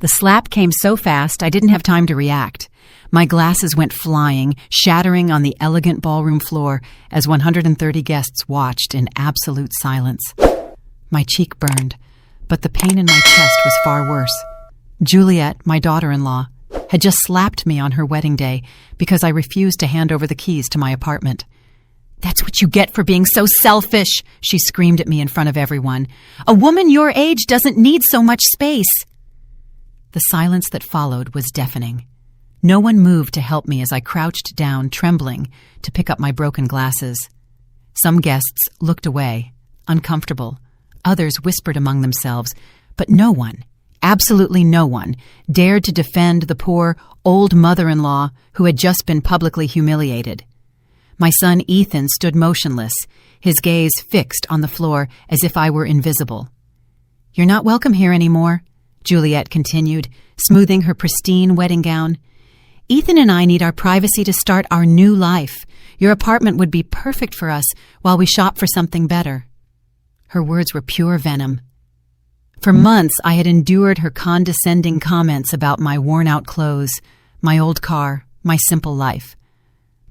The slap came so fast I didn't have time to react. My glasses went flying, shattering on the elegant ballroom floor as 130 guests watched in absolute silence. My cheek burned, but the pain in my chest was far worse. Juliet, my daughter-in-law, had just slapped me on her wedding day because I refused to hand over the keys to my apartment. "That's what you get for being so selfish," she screamed at me in front of everyone. "A woman your age doesn't need so much space." The silence that followed was deafening. No one moved to help me as I crouched down, trembling, to pick up my broken glasses. Some guests looked away, uncomfortable. Others whispered among themselves, but no one, absolutely no one, dared to defend the poor, old mother-in-law who had just been publicly humiliated. My son Ethan stood motionless, his gaze fixed on the floor as if I were invisible. "You're not welcome here anymore," Juliet continued, smoothing her pristine wedding gown. "Ethan and I need our privacy to start our new life. Your apartment would be perfect for us while we shop for something better." Her words were pure venom. For months, I had endured her condescending comments about my worn-out clothes, my old car, my simple life.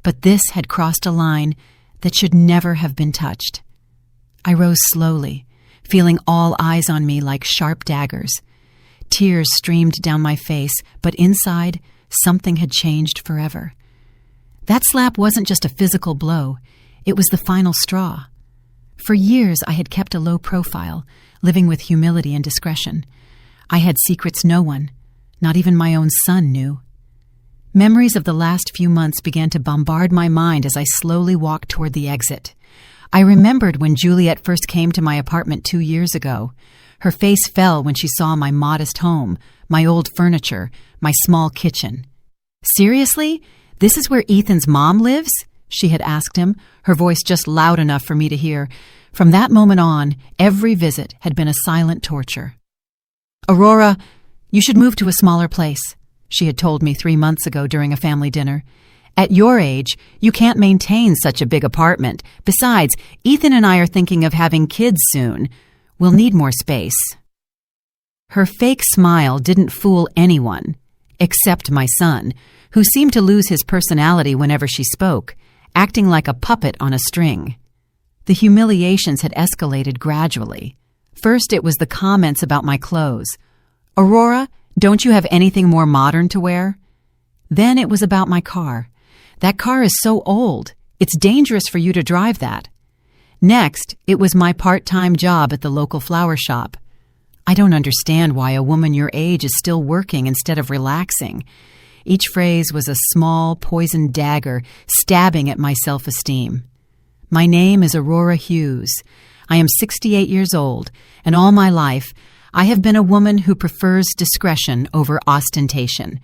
But this had crossed a line that should never have been touched. I rose slowly, feeling all eyes on me like sharp daggers. Tears streamed down my face, but inside, something had changed forever. That slap wasn't just a physical blow. It was the final straw. For years, I had kept a low profile, living with humility and discretion. I had secrets no one, not even my own son, knew. Memories of the last few months began to bombard my mind as I slowly walked toward the exit. I remembered when Juliet first came to my apartment 2 years ago. Her face fell when she saw my modest home, my old furniture, my small kitchen. "Seriously? This is where Ethan's mom lives?" she had asked him, her voice just loud enough for me to hear. From that moment on, every visit had been a silent torture. "Aurora, you should move to a smaller place," she had told me 3 months ago during a family dinner. "At your age, you can't maintain such a big apartment. Besides, Ethan and I are thinking of having kids soon. We'll need more space." Her fake smile didn't fool anyone, except my son, who seemed to lose his personality whenever she spoke, acting like a puppet on a string. The humiliations had escalated gradually. First, it was the comments about my clothes. "Aurora, don't you have anything more modern to wear?" Then it was about my car. "That car is so old. It's dangerous for you to drive that." Next, it was my part-time job at the local flower shop. "I don't understand why a woman your age is still working instead of relaxing." Each phrase was a small, poisoned dagger stabbing at my self-esteem. My name is Aurora Hughes. I am 68 years old, and all my life, I have been a woman who prefers discretion over ostentation.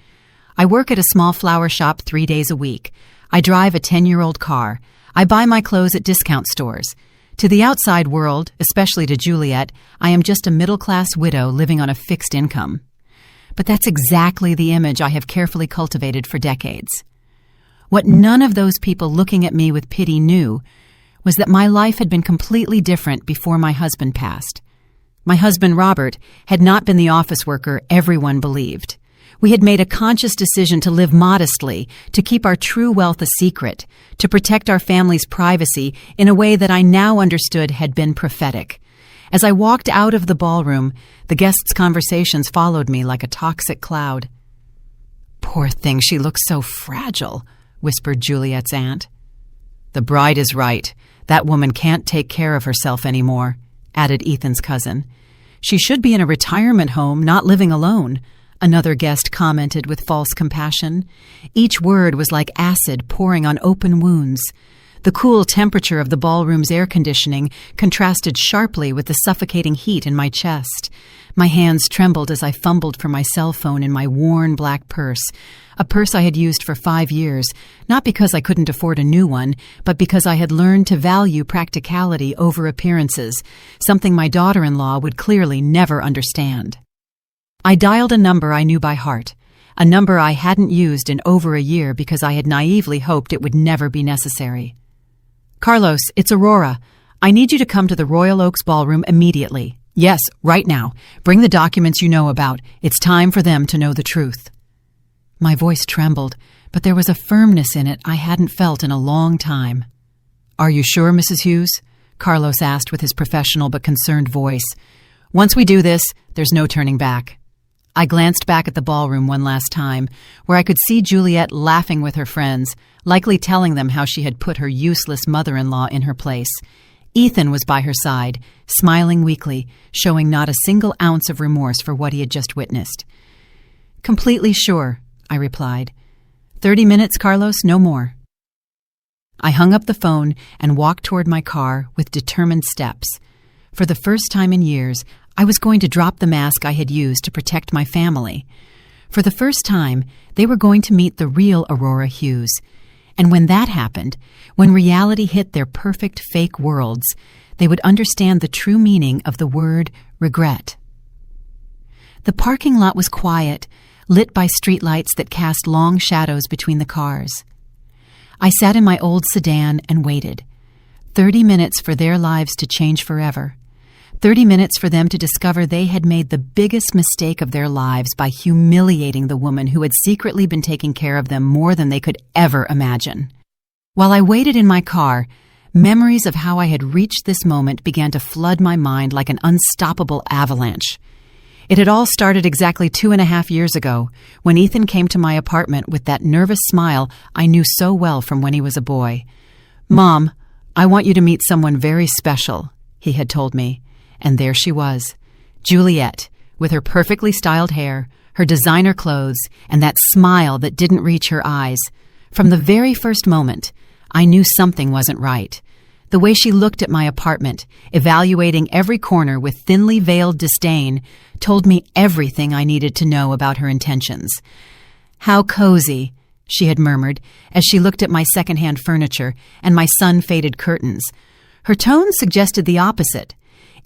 I work at a small flower shop 3 days a week. I drive a 10-year-old car. I buy my clothes at discount stores. To the outside world, especially to Juliet, I am just a middle-class widow living on a fixed income. But that's exactly the image I have carefully cultivated for decades. What none of those people looking at me with pity knew was that my life had been completely different before my husband passed. My husband, Robert, had not been the office worker everyone believed. We had made a conscious decision to live modestly, to keep our true wealth a secret, to protect our family's privacy in a way that I now understood had been prophetic. As I walked out of the ballroom, the guests' conversations followed me like a toxic cloud. "Poor thing, she looks so fragile," whispered Juliet's aunt. "The bride is right. That woman can't take care of herself anymore," added Ethan's cousin. "She should be in a retirement home, not living alone," another guest commented with false compassion. Each word was like acid pouring on open wounds. The cool temperature of the ballroom's air conditioning contrasted sharply with the suffocating heat in my chest. My hands trembled as I fumbled for my cell phone in my worn black purse, a purse I had used for 5 years, not because I couldn't afford a new one, but because I had learned to value practicality over appearances, something my daughter-in-law would clearly never understand. I dialed a number I knew by heart, a number I hadn't used in over a year because I had naively hoped it would never be necessary. "Carlos, it's Aurora. I need you to come to the Royal Oaks Ballroom immediately," Yes, right now. Bring the documents you know about. It's time for them to know the truth. My voice trembled, but there was a firmness in it I hadn't felt in a long time. Are you sure, Mrs. Hughes? Carlos asked with his professional but concerned voice. Once we do this, there's no turning back. I glanced back at the ballroom one last time, where I could see Juliet laughing with her friends, likely telling them how she had put her useless mother-in-law in her place. Ethan was by her side, smiling weakly, showing not a single ounce of remorse for what he had just witnessed. Completely sure, I replied. 30 minutes, Carlos, no more. I hung up the phone and walked toward my car with determined steps. For the first time in years, I was going to drop the mask I had used to protect my family. For the first time, they were going to meet the real Aurora Hughes. And when that happened, when reality hit their perfect fake worlds, they would understand the true meaning of the word regret. The parking lot was quiet, lit by streetlights that cast long shadows between the cars. I sat in my old sedan and waited. 30 minutes for their lives to change forever. 30 minutes for them to discover they had made the biggest mistake of their lives by humiliating the woman who had secretly been taking care of them more than they could ever imagine. While I waited in my car, memories of how I had reached this moment began to flood my mind like an unstoppable avalanche. It had all started exactly 2.5 years ago, when Ethan came to my apartment with that nervous smile I knew so well from when he was a boy. "Mom, I want you to meet someone very special," he had told me. And there she was, Juliet, with her perfectly styled hair, her designer clothes, and that smile that didn't reach her eyes. From the very first moment, I knew something wasn't right. The way she looked at my apartment, evaluating every corner with thinly veiled disdain, told me everything I needed to know about her intentions. "How cozy," she had murmured as she looked at my secondhand furniture and my sun-faded curtains. Her tone suggested the opposite.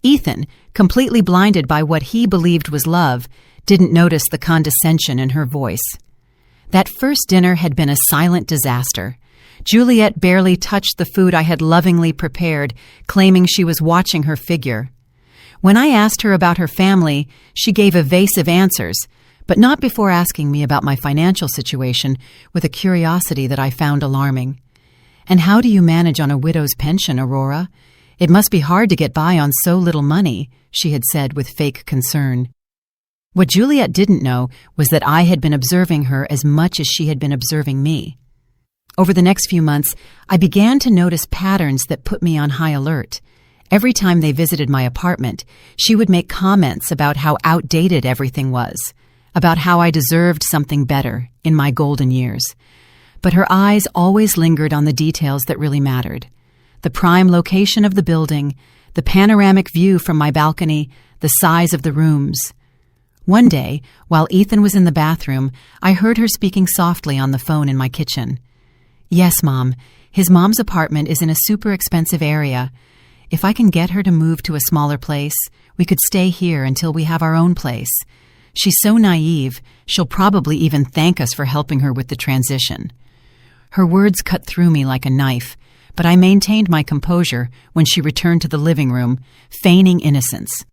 Ethan, completely blinded by what he believed was love, didn't notice the condescension in her voice. That first dinner had been a silent disaster. Juliet barely touched the food I had lovingly prepared, claiming she was watching her figure. When I asked her about her family, she gave evasive answers, but not before asking me about my financial situation with a curiosity that I found alarming. "And how do you manage on a widow's pension, Aurora? It must be hard to get by on so little money," she had said with fake concern. What Juliet didn't know was that I had been observing her as much as she had been observing me. Over the next few months, I began to notice patterns that put me on high alert. Every time they visited my apartment, she would make comments about how outdated everything was, about how I deserved something better in my golden years. But her eyes always lingered on the details that really mattered. The prime location of the building, the panoramic view from my balcony, the size of the rooms. One day, while Ethan was in the bathroom, I heard her speaking softly on the phone in my kitchen. "Yes, Mom. His mom's apartment is in a super expensive area. If I can get her to move to a smaller place, we could stay here until we have our own place. She's so naive, she'll probably even thank us for helping her with the transition." Her words cut through me like a knife, but I maintained my composure when she returned to the living room, feigning innocence.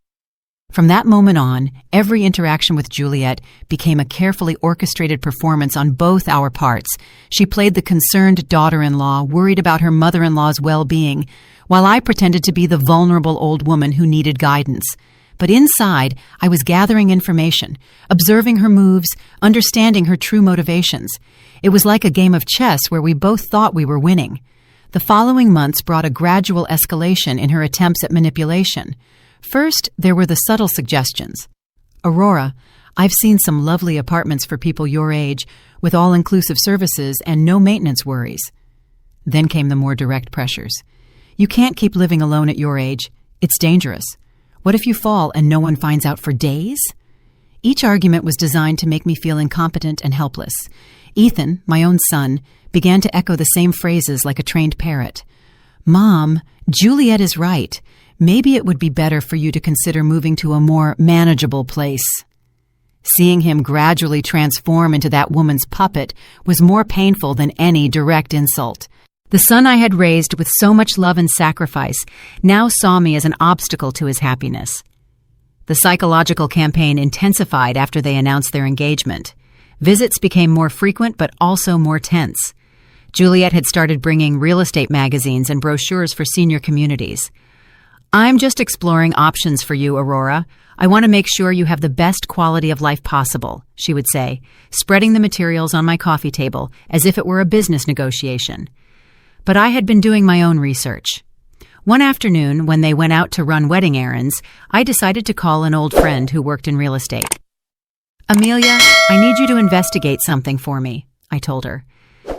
From that moment on, every interaction with Juliet became a carefully orchestrated performance on both our parts. She played the concerned daughter-in-law, worried about her mother-in-law's well-being, while I pretended to be the vulnerable old woman who needed guidance. But inside, I was gathering information, observing her moves, understanding her true motivations. It was like a game of chess where we both thought we were winning. The following months brought a gradual escalation in her attempts at manipulation. First, there were the subtle suggestions. "Aurora, I've seen some lovely apartments for people your age, with all-inclusive services and no maintenance worries." Then came the more direct pressures. "You can't keep living alone at your age. It's dangerous. What if you fall and no one finds out for days?" Each argument was designed to make me feel incompetent and helpless. Ethan, my own son, began to echo the same phrases like a trained parrot. "Mom, Juliet is right. Maybe it would be better for you to consider moving to a more manageable place." Seeing him gradually transform into that woman's puppet was more painful than any direct insult. The son I had raised with so much love and sacrifice now saw me as an obstacle to his happiness. The psychological campaign intensified after they announced their engagement. Visits became more frequent but also more tense. Juliet had started bringing real estate magazines and brochures for senior communities. "I'm just exploring options for you, Aurora. I want to make sure you have the best quality of life possible," she would say, spreading the materials on my coffee table as if it were a business negotiation. But I had been doing my own research. One afternoon, when they went out to run wedding errands, I decided to call an old friend who worked in real estate. "Amelia, I need you to investigate something for me," I told her.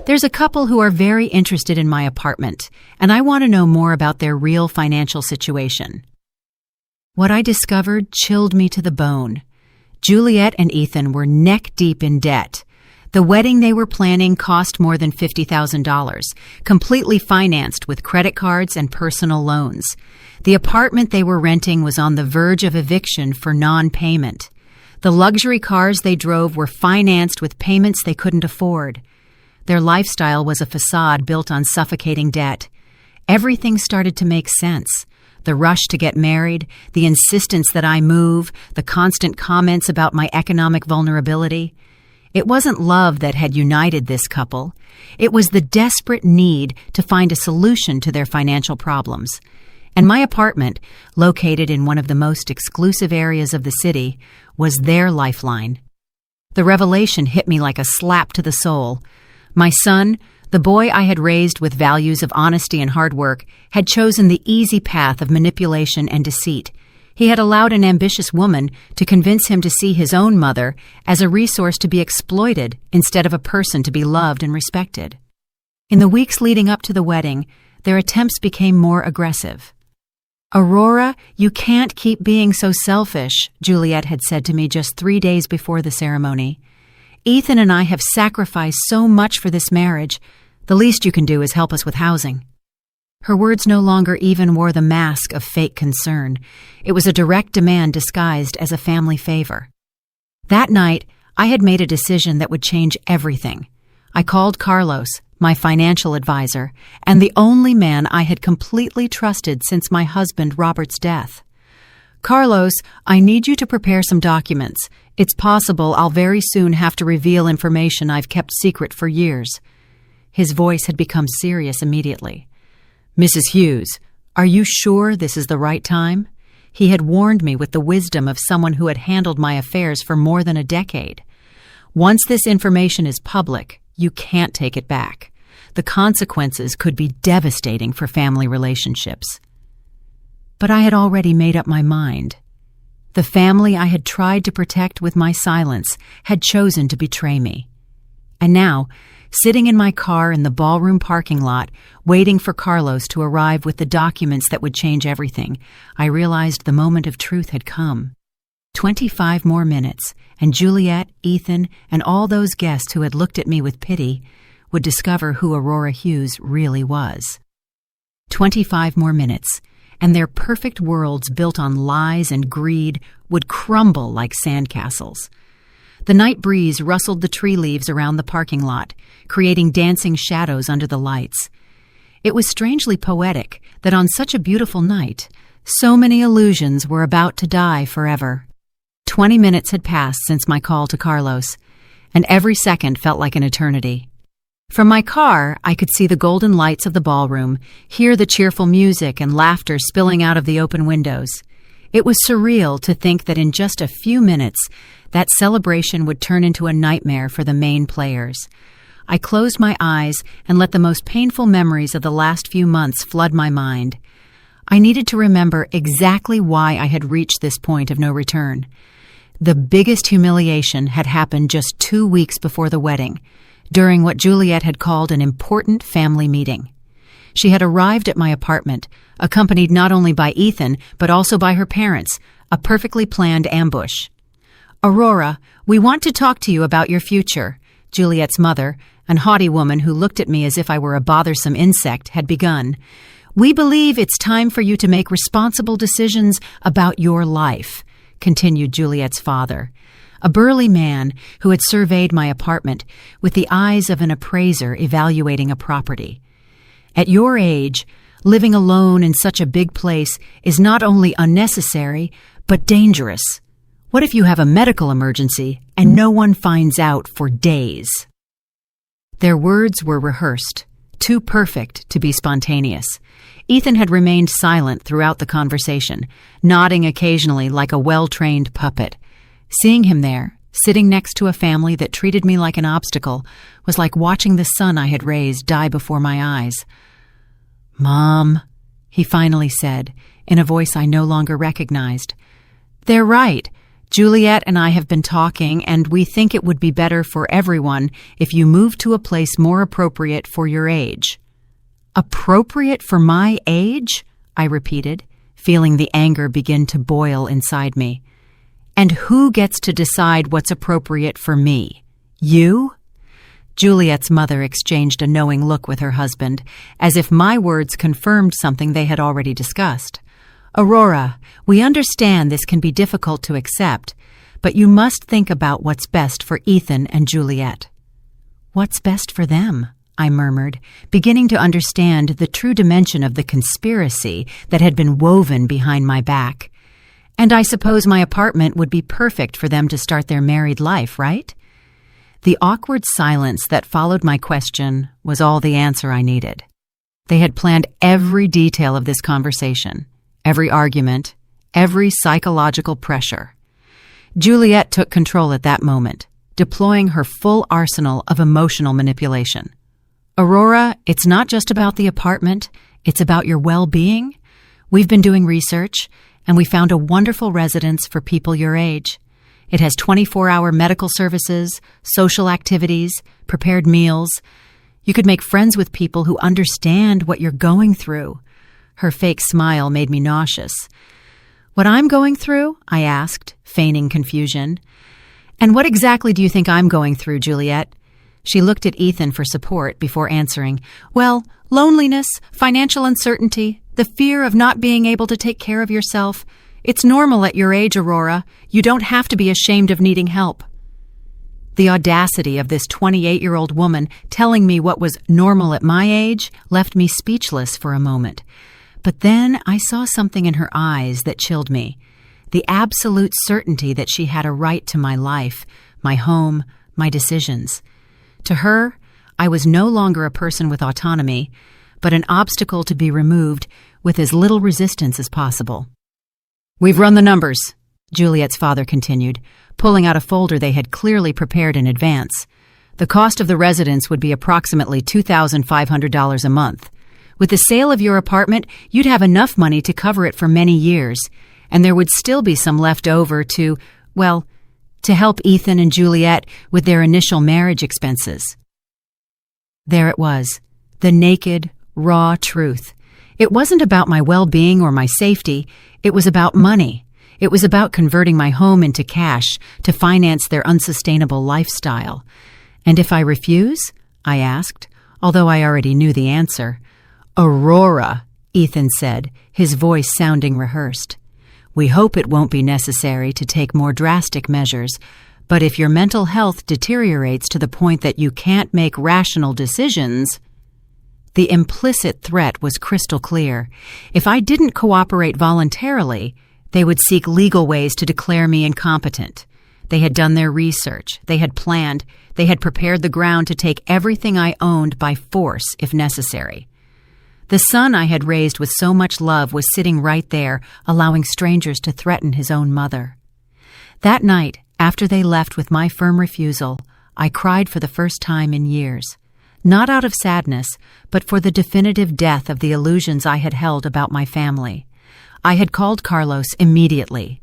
"There's a couple who are very interested in my apartment, and I want to know more about their real financial situation." What I discovered chilled me to the bone. Juliet and Ethan were neck-deep in debt. The wedding they were planning cost more than $50,000, completely financed with credit cards and personal loans. The apartment they were renting was on the verge of eviction for non-payment. The luxury cars they drove were financed with payments they couldn't afford. Their lifestyle was a facade built on suffocating debt. Everything started to make sense. The rush to get married, the insistence that I move, the constant comments about my economic vulnerability. It wasn't love that had united this couple. It was the desperate need to find a solution to their financial problems. And my apartment, located in one of the most exclusive areas of the city, was their lifeline. The revelation hit me like a slap to the soul. My son, the boy I had raised with values of honesty and hard work, had chosen the easy path of manipulation and deceit. He had allowed an ambitious woman to convince him to see his own mother as a resource to be exploited instead of a person to be loved and respected. In the weeks leading up to the wedding, their attempts became more aggressive. "Aurora, you can't keep being so selfish," Juliet had said to me just 3 days before the ceremony. "Ethan and I have sacrificed so much for this marriage. The least you can do is help us with housing." Her words no longer even wore the mask of fake concern. It was a direct demand disguised as a family favor. That night, I had made a decision that would change everything. I called Carlos, my financial advisor, and the only man I had completely trusted since my husband Robert's death. "Carlos, I need you to prepare some documents. It's possible I'll very soon have to reveal information I've kept secret for years." His voice had become serious immediately. "Mrs. Hughes, are you sure this is the right time?" He had warned me with the wisdom of someone who had handled my affairs for more than a decade. "Once this information is public, you can't take it back. The consequences could be devastating for family relationships." But I had already made up my mind. The family I had tried to protect with my silence had chosen to betray me. And now, sitting in my car in the ballroom parking lot, waiting for Carlos to arrive with the documents that would change everything, I realized the moment of truth had come. 25 more minutes, and Juliet, Ethan, and all those guests who had looked at me with pity would discover who Aurora Hughes really was. 25 more minutes, and their perfect worlds built on lies and greed would crumble like sandcastles. The night breeze rustled the tree leaves around the parking lot, creating dancing shadows under the lights. It was strangely poetic that on such a beautiful night, so many illusions were about to die forever. 20 minutes had passed since my call to Carlos, and every second felt like an eternity. From my car, I could see the golden lights of the ballroom, hear the cheerful music and laughter spilling out of the open windows. It was surreal to think that in just a few minutes, that celebration would turn into a nightmare for the main players. I closed my eyes and let the most painful memories of the last few months flood my mind. I needed to remember exactly why I had reached this point of no return. The biggest humiliation had happened just 2 weeks before the wedding, during what Juliet had called an important family meeting. She had arrived at my apartment, accompanied not only by Ethan, but also by her parents, a perfectly planned ambush. "Aurora, we want to talk to you about your future," Juliet's mother, an haughty woman who looked at me as if I were a bothersome insect, had begun. "We believe it's time for you to make responsible decisions about your life," continued Juliet's father, a burly man who had surveyed my apartment with the eyes of an appraiser evaluating a property. "At your age, living alone in such a big place is not only unnecessary, but dangerous. What if you have a medical emergency and no one finds out for days? Their words were rehearsed, too perfect to be spontaneous. Ethan had remained silent throughout the conversation, nodding occasionally like a well-trained puppet. Seeing him there, sitting next to a family that treated me like an obstacle, was like watching the son I had raised die before my eyes. "Mom," he finally said, in a voice I no longer recognized. "They're right. Juliet and I have been talking, and we think it would be better for everyone if you moved to a place more appropriate for your age." "Appropriate for my age?" I repeated, feeling the anger begin to boil inside me. "And who gets to decide what's appropriate for me? You?" Juliet's mother exchanged a knowing look with her husband, as if my words confirmed something they had already discussed. "Aurora, we understand this can be difficult to accept, but you must think about what's best for Ethan and Juliet." "What's best for them?" I murmured, beginning to understand the true dimension of the conspiracy that had been woven behind my back. "And I suppose my apartment would be perfect for them to start their married life, right?" The awkward silence that followed my question was all the answer I needed. They had planned every detail of this conversation, every argument, every psychological pressure. Juliet took control at that moment, deploying her full arsenal of emotional manipulation. "Aurora, it's not just about the apartment, it's about your well-being. We've been doing research, and we found a wonderful residence for people your age. It has 24-hour medical services, social activities, prepared meals. You could make friends with people who understand what you're going through." Her fake smile made me nauseous. "What I'm going through?" I asked, feigning confusion. "And what exactly do you think I'm going through, Juliet?" She looked at Ethan for support before answering. "Well, loneliness, financial uncertainty, the fear of not being able to take care of yourself. It's normal at your age, Aurora. You don't have to be ashamed of needing help." The audacity of this 28-year-old woman telling me what was normal at my age left me speechless for a moment. But then I saw something in her eyes that chilled me. The absolute certainty that she had a right to my life, my home, my decisions. To her, I was no longer a person with autonomy, but an obstacle to be removed with as little resistance as possible. "We've run the numbers," Juliet's father continued, pulling out a folder they had clearly prepared in advance. "The cost of the residence would be approximately $2,500 a month. With the sale of your apartment, you'd have enough money to cover it for many years, and there would still be some left over to help Ethan and Juliet with their initial marriage expenses." There it was, the naked, raw truth. It wasn't about my well-being or my safety. It was about money. It was about converting my home into cash to finance their unsustainable lifestyle. "And if I refuse?" I asked, although I already knew the answer. "Aurora," Ethan said, his voice sounding rehearsed. "We hope it won't be necessary to take more drastic measures, but if your mental health deteriorates to the point that you can't make rational decisions—" The implicit threat was crystal clear. If I didn't cooperate voluntarily, they would seek legal ways to declare me incompetent. They had done their research. They had planned. They had prepared the ground to take everything I owned by force if necessary. The son I had raised with so much love was sitting right there, allowing strangers to threaten his own mother. That night, after they left with my firm refusal, I cried for the first time in years. Not out of sadness, but for the definitive death of the illusions I had held about my family. I had called Carlos immediately.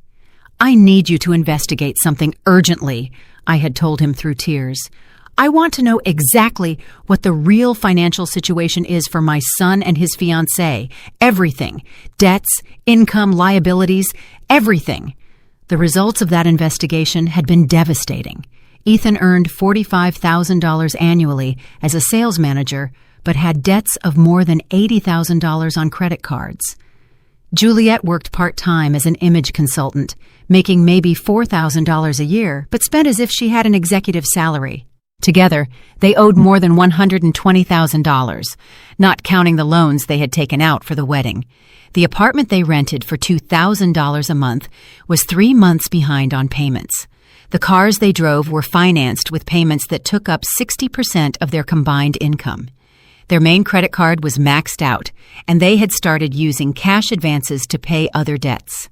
"I need you to investigate something urgently," I had told him through tears. "I want to know exactly what the real financial situation is for my son and his fiancée. Everything. Debts, income, liabilities, everything." The results of that investigation had been devastating. Ethan earned $45,000 annually as a sales manager, but had debts of more than $80,000 on credit cards. Juliet worked part-time as an image consultant, making maybe $4,000 a year, but spent as if she had an executive salary. Together, they owed more than $120,000, not counting the loans they had taken out for the wedding. The apartment they rented for $2,000 a month was 3 months behind on payments. The cars they drove were financed with payments that took up 60% of their combined income. Their main credit card was maxed out, and they had started using cash advances to pay other debts.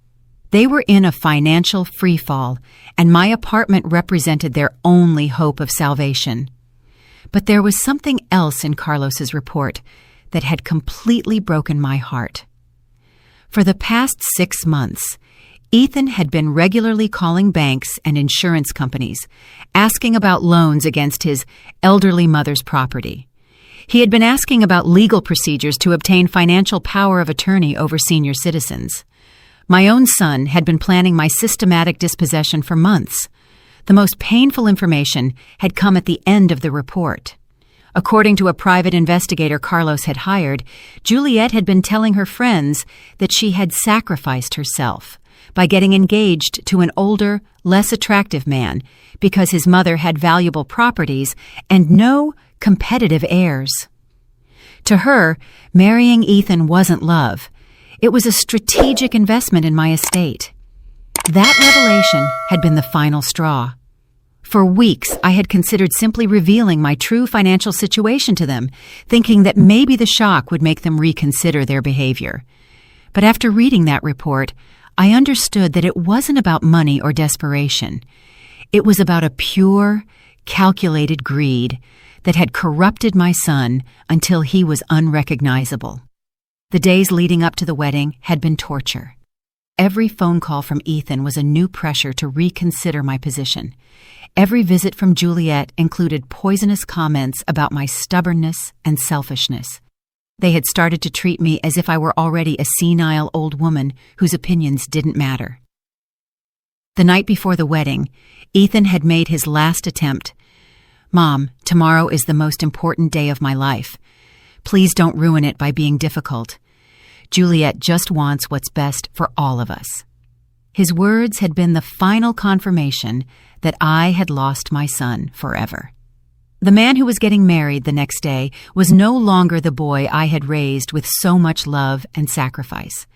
They were in a financial freefall, and my apartment represented their only hope of salvation. But there was something else in Carlos's report that had completely broken my heart. For the past 6 months, Ethan had been regularly calling banks and insurance companies, asking about loans against his elderly mother's property. He had been asking about legal procedures to obtain financial power of attorney over senior citizens. My own son had been planning my systematic dispossession for months. The most painful information had come at the end of the report. According to a private investigator Carlos had hired, Juliet had been telling her friends that she had sacrificed herself by getting engaged to an older, less attractive man because his mother had valuable properties and no competitive heirs. To her, marrying Ethan wasn't love. It was a strategic investment in my estate. That revelation had been the final straw. For weeks, I had considered simply revealing my true financial situation to them, thinking that maybe the shock would make them reconsider their behavior. But after reading that report, I understood that it wasn't about money or desperation. It was about a pure, calculated greed that had corrupted my son until he was unrecognizable. The days leading up to the wedding had been torture. Every phone call from Ethan was a new pressure to reconsider my position. Every visit from Juliet included poisonous comments about my stubbornness and selfishness. They had started to treat me as if I were already a senile old woman whose opinions didn't matter. The night before the wedding, Ethan had made his last attempt. "Mom, tomorrow is the most important day of my life. Please don't ruin it by being difficult. Juliet just wants what's best for all of us." His words had been the final confirmation that I had lost my son forever. The man who was getting married the next day was no longer the boy I had raised with so much love and sacrifice.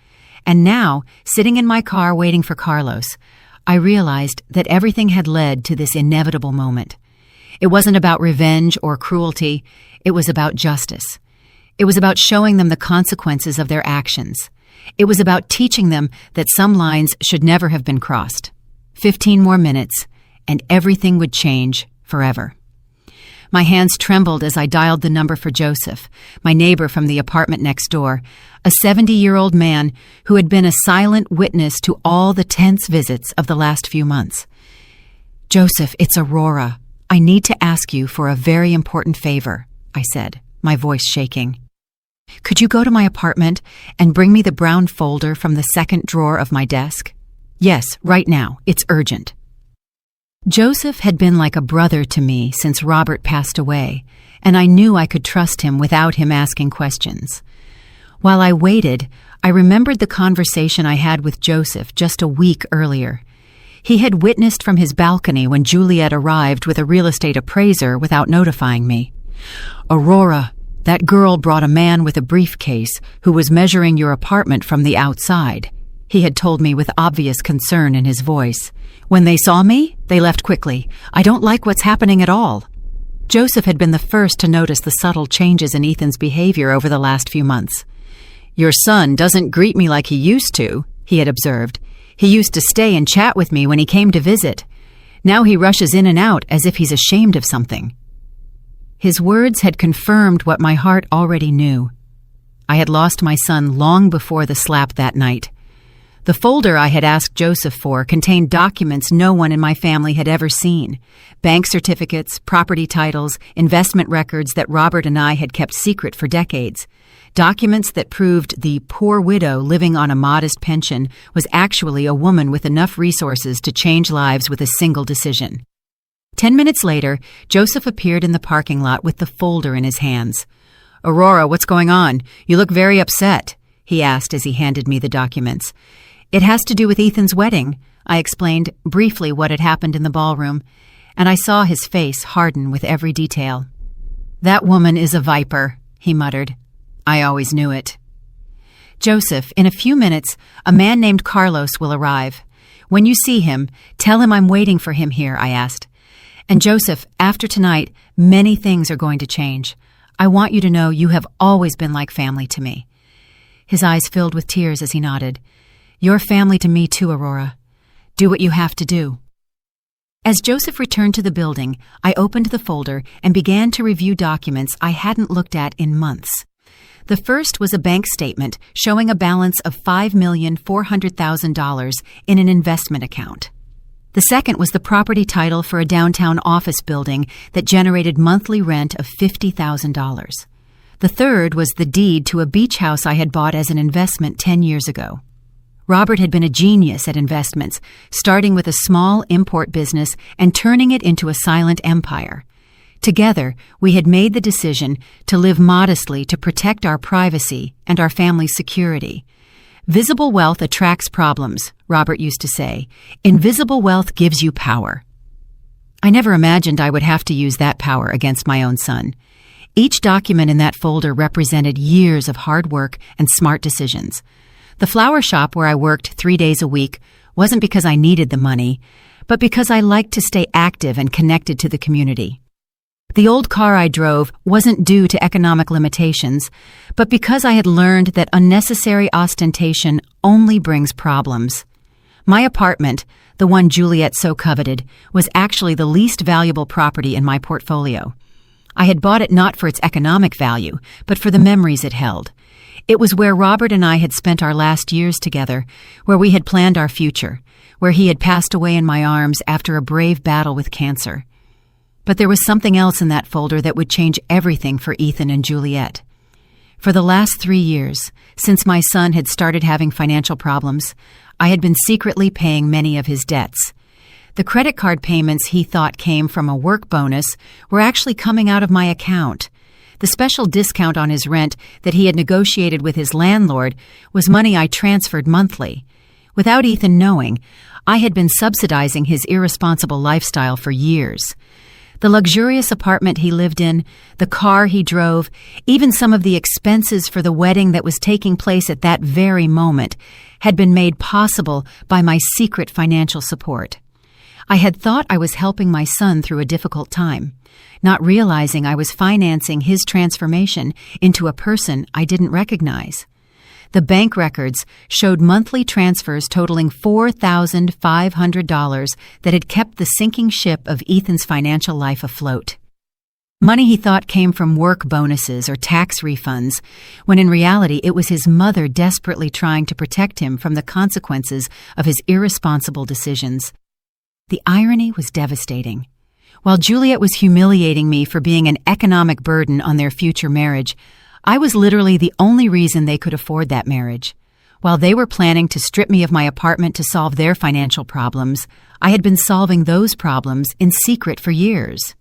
And now, sitting in my car waiting for Carlos, I realized that everything had led to this inevitable moment. It wasn't about revenge or cruelty. It was about justice. It was about showing them the consequences of their actions. It was about teaching them that some lines should never have been crossed. 15 more minutes, and everything would change forever. My hands trembled as I dialed the number for Joseph, my neighbor from the apartment next door, a 70-year-old man who had been a silent witness to all the tense visits of the last few months. "Joseph, it's Aurora. I need to ask you for a very important favor," I said, my voice shaking. "Could you go to my apartment and bring me the brown folder from the second drawer of my desk?" "Yes, right now. It's urgent." Joseph had been like a brother to me since Robert passed away, and I knew I could trust him without him asking questions. While I waited, I remembered the conversation I had with Joseph just a week earlier. He had witnessed from his balcony when Juliet arrived with a real estate appraiser without notifying me. "Aurora, that girl brought a man with a briefcase who was measuring your apartment from the outside," he had told me with obvious concern in his voice. "When they saw me, they left quickly. I don't like what's happening at all." Joseph had been the first to notice the subtle changes in Ethan's behavior over the last few months. "Your son doesn't greet me like he used to," he had observed. "He used to stay and chat with me when he came to visit. Now he rushes in and out as if he's ashamed of something." His words had confirmed what my heart already knew. I had lost my son long before the slap that night. The folder I had asked Joseph for contained documents no one in my family had ever seen. Bank certificates, property titles, investment records that Robert and I had kept secret for decades. Documents that proved the poor widow living on a modest pension was actually a woman with enough resources to change lives with a single decision. 10 minutes later, Joseph appeared in the parking lot with the folder in his hands. "Aurora, what's going on? You look very upset," he asked as he handed me the documents. "It has to do with Ethan's wedding." I explained briefly what had happened in the ballroom. and I saw his face harden with every detail. "That woman is a viper," he muttered. "I always knew it." "Joseph, in a few minutes, a man named Carlos will arrive. When you see him, tell him I'm waiting for him here," I asked. "And Joseph, after tonight, many things are going to change. I want you to know you have always been like family to me." His eyes filled with tears as he nodded. "You're family to me too, Aurora. Do what you have to do." As Joseph returned to the building, I opened the folder and began to review documents I hadn't looked at in months. The first was a bank statement showing a balance of $5,400,000 in an investment account. The second was the property title for a downtown office building that generated monthly rent of $50,000. The third was the deed to a beach house I had bought as an investment 10 years ago. Robert had been a genius at investments, starting with a small import business and turning it into a silent empire. Together, we had made the decision to live modestly to protect our privacy and our family's security. "Visible wealth attracts problems," Robert used to say. "Invisible wealth gives you power." I never imagined I would have to use that power against my own son. Each document in that folder represented years of hard work and smart decisions. The flower shop where I worked 3 days a week wasn't because I needed the money, but because I liked to stay active and connected to the community. The old car I drove wasn't due to economic limitations, but because I had learned that unnecessary ostentation only brings problems. My apartment, the one Juliet so coveted, was actually the least valuable property in my portfolio. I had bought it not for its economic value, but for the memories it held. It was where Robert and I had spent our last years together, where we had planned our future, where he had passed away in my arms after a brave battle with cancer. But there was something else in that folder that would change everything for Ethan and Juliet. For the last 3 years, since my son had started having financial problems, I had been secretly paying many of his debts. The credit card payments he thought came from a work bonus were actually coming out of my account. The special discount on his rent that he had negotiated with his landlord was money I transferred monthly. Without Ethan knowing, I had been subsidizing his irresponsible lifestyle for years. The luxurious apartment he lived in, the car he drove, even some of the expenses for the wedding that was taking place at that very moment had been made possible by my secret financial support. I had thought I was helping my son through a difficult time, not realizing I was financing his transformation into a person I didn't recognize. The bank records showed monthly transfers totaling $4,500 that had kept the sinking ship of Ethan's financial life afloat. Money he thought came from work bonuses or tax refunds, when in reality it was his mother desperately trying to protect him from the consequences of his irresponsible decisions. The irony was devastating. While Juliet was humiliating me for being an economic burden on their future marriage, I was literally the only reason they could afford that marriage. While they were planning to strip me of my apartment to solve their financial problems, I had been solving those problems in secret for years.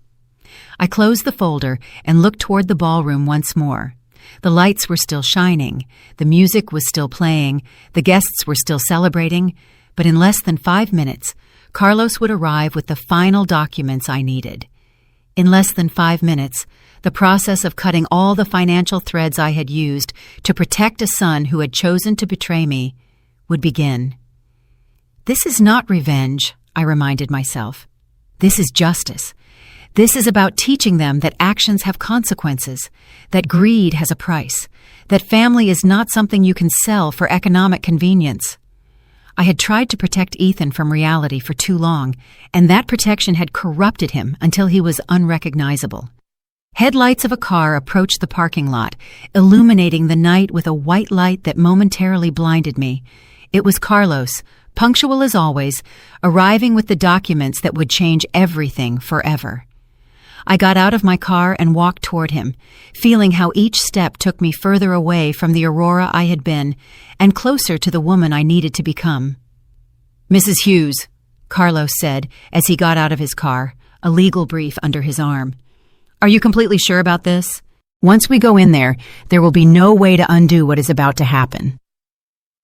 I closed the folder and looked toward the ballroom once more. The lights were still shining, the music was still playing, the guests were still celebrating, but in less than 5 minutes, Carlos would arrive with the final documents I needed. In less than 5 minutes, the process of cutting all the financial threads I had used to protect a son who had chosen to betray me would begin. This is not revenge, I reminded myself. This is justice. This is about teaching them that actions have consequences, that greed has a price, that family is not something you can sell for economic convenience. I had tried to protect Ethan from reality for too long, and that protection had corrupted him until he was unrecognizable. Headlights of a car approached the parking lot, illuminating the night with a white light that momentarily blinded me. It was Carlos, punctual as always, arriving with the documents that would change everything forever. I got out of my car and walked toward him, feeling how each step took me further away from the Aurora I had been and closer to the woman I needed to become. "Mrs. Hughes," Carlos said as he got out of his car, a legal brief under his arm. "Are you completely sure about this? Once we go in there will be no way to undo what is about to happen."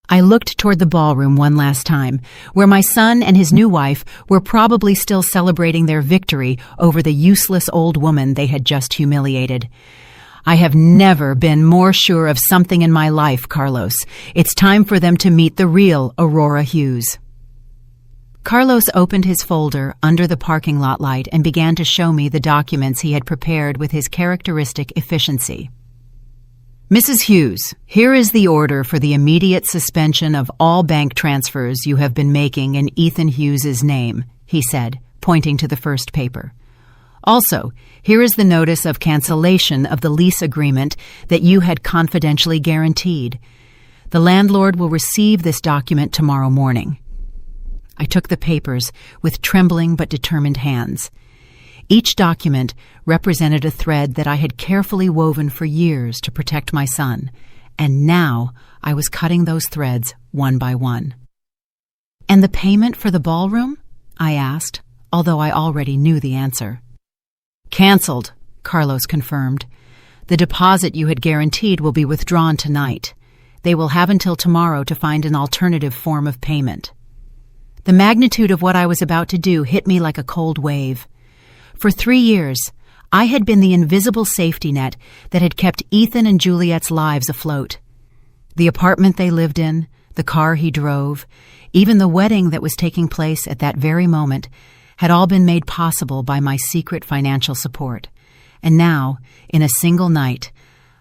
I looked toward the ballroom one last time, where my son and his new wife were probably still celebrating their victory over the useless old woman they had just humiliated. I have never been more sure of something in my life, Carlos. It's time for them to meet the real Aurora Hughes. Carlos opened his folder under the parking lot light and began to show me the documents he had prepared with his characteristic efficiency. Mrs. Hughes, here is the order for the immediate suspension of all bank transfers you have been making in Ethan Hughes's name, he said, pointing to the first paper. Also, here is the notice of cancellation of the lease agreement that you had confidentially guaranteed. The landlord will receive this document tomorrow morning. I took the papers with trembling but determined hands. Each document represented a thread that I had carefully woven for years to protect my son, and now I was cutting those threads one by one. "And the payment for the ballroom?" I asked, although I already knew the answer. "Cancelled," Carlos confirmed. "The deposit you had guaranteed will be withdrawn tonight. They will have until tomorrow to find an alternative form of payment." The magnitude of what I was about to do hit me like a cold wave. For 3 years, I had been the invisible safety net that had kept Ethan and Juliet's lives afloat. The apartment they lived in, the car he drove, even the wedding that was taking place at that very moment had all been made possible by my secret financial support. And now, in a single night,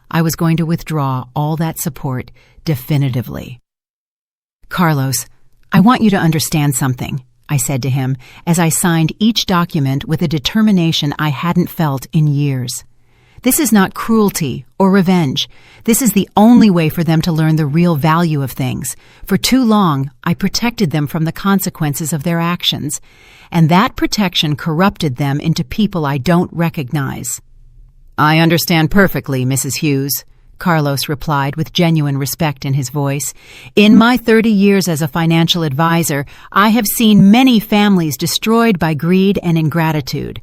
I was going to withdraw all that support definitively. "Carlos, I want you to understand something," I said to him as I signed each document with a determination I hadn't felt in years. "This is not cruelty or revenge. This is the only way for them to learn the real value of things. For too long, I protected them from the consequences of their actions, and that protection corrupted them into people I don't recognize." "I understand perfectly, Mrs. Hughes," Carlos replied with genuine respect in his voice. "In my 30 years as a financial advisor, I have seen many families destroyed by greed and ingratitude.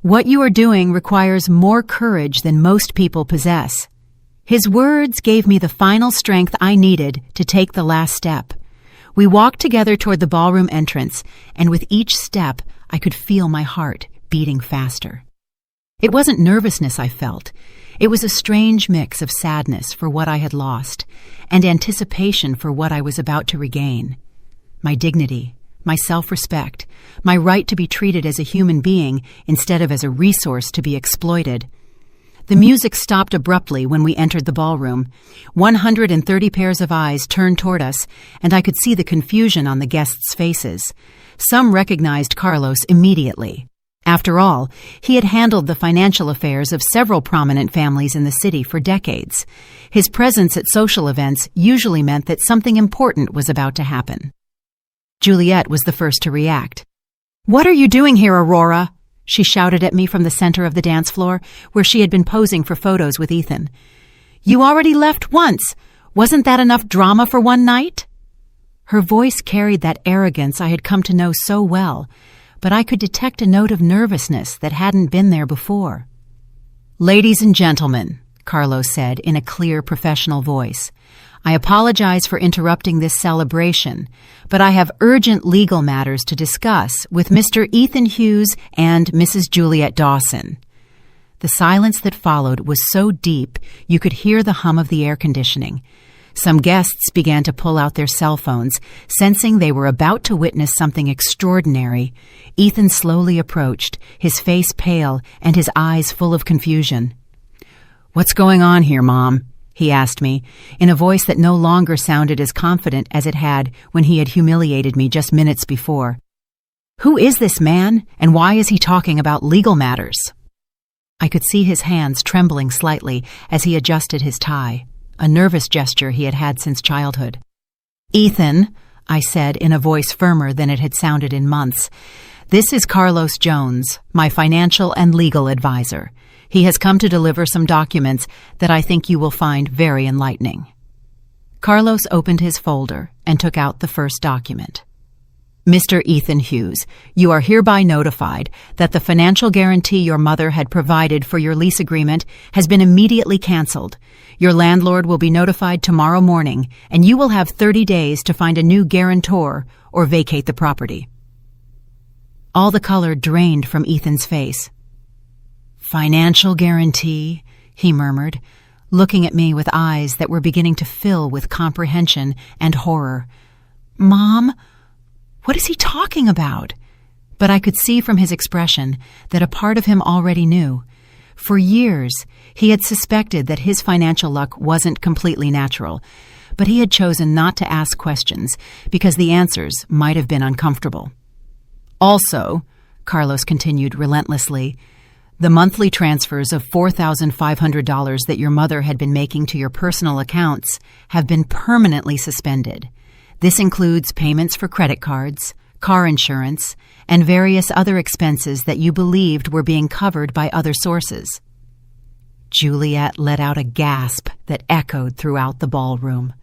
What you are doing requires more courage than most people possess." His words gave me the final strength I needed to take the last step. We walked together toward the ballroom entrance, and with each step, I could feel my heart beating faster. It wasn't nervousness I felt. It was a strange mix of sadness for what I had lost and anticipation for what I was about to regain. My dignity, my self-respect, my right to be treated as a human being instead of as a resource to be exploited. The music stopped abruptly when we entered the ballroom. 130 pairs of eyes turned toward us, and I could see the confusion on the guests' faces. Some recognized Carlos immediately. After all, he had handled the financial affairs of several prominent families in the city for decades. His presence at social events usually meant that something important was about to happen. Juliet was the first to react. "What are you doing here, Aurora?" she shouted at me from the center of the dance floor, where she had been posing for photos with Ethan. "You already left once. Wasn't that enough drama for one night?" Her voice carried that arrogance I had come to know so well, but I could detect a note of nervousness that hadn't been there before. "Ladies and gentlemen," Carlos said in a clear, professional voice, "I apologize for interrupting this celebration, but I have urgent legal matters to discuss with Mr. Ethan Hughes and Mrs. Juliet Dawson." The silence that followed was so deep you could hear the hum of the air conditioning. Some guests began to pull out their cell phones, sensing they were about to witness something extraordinary. Ethan slowly approached, his face pale and his eyes full of confusion. "What's going on here, Mom?" he asked me, in a voice that no longer sounded as confident as it had when he had humiliated me just minutes before. "Who is this man, and why is he talking about legal matters?" I could see his hands trembling slightly as he adjusted his tie, a nervous gesture he had had since childhood. "Ethan," I said in a voice firmer than it had sounded in months, "this is Carlos Jones, my financial and legal advisor. He has come to deliver some documents that I think you will find very enlightening." Carlos opened his folder and took out the first document. Mr. Ethan Hughes, you are hereby notified that the financial guarantee your mother had provided for your lease agreement has been immediately canceled. Your landlord will be notified tomorrow morning, and you will have 30 days to find a new guarantor or vacate the property. All the color drained from Ethan's face. Financial guarantee, he murmured, looking at me with eyes that were beginning to fill with comprehension and horror. Mom? What is he talking about? But I could see from his expression that a part of him already knew. For years, he had suspected that his financial luck wasn't completely natural, but he had chosen not to ask questions because the answers might have been uncomfortable. Also, Carlos continued relentlessly, the monthly transfers of $4,500 that your mother had been making to your personal accounts have been permanently suspended. This includes payments for credit cards, car insurance, and various other expenses that you believed were being covered by other sources. Juliet let out a gasp that echoed throughout the ballroom.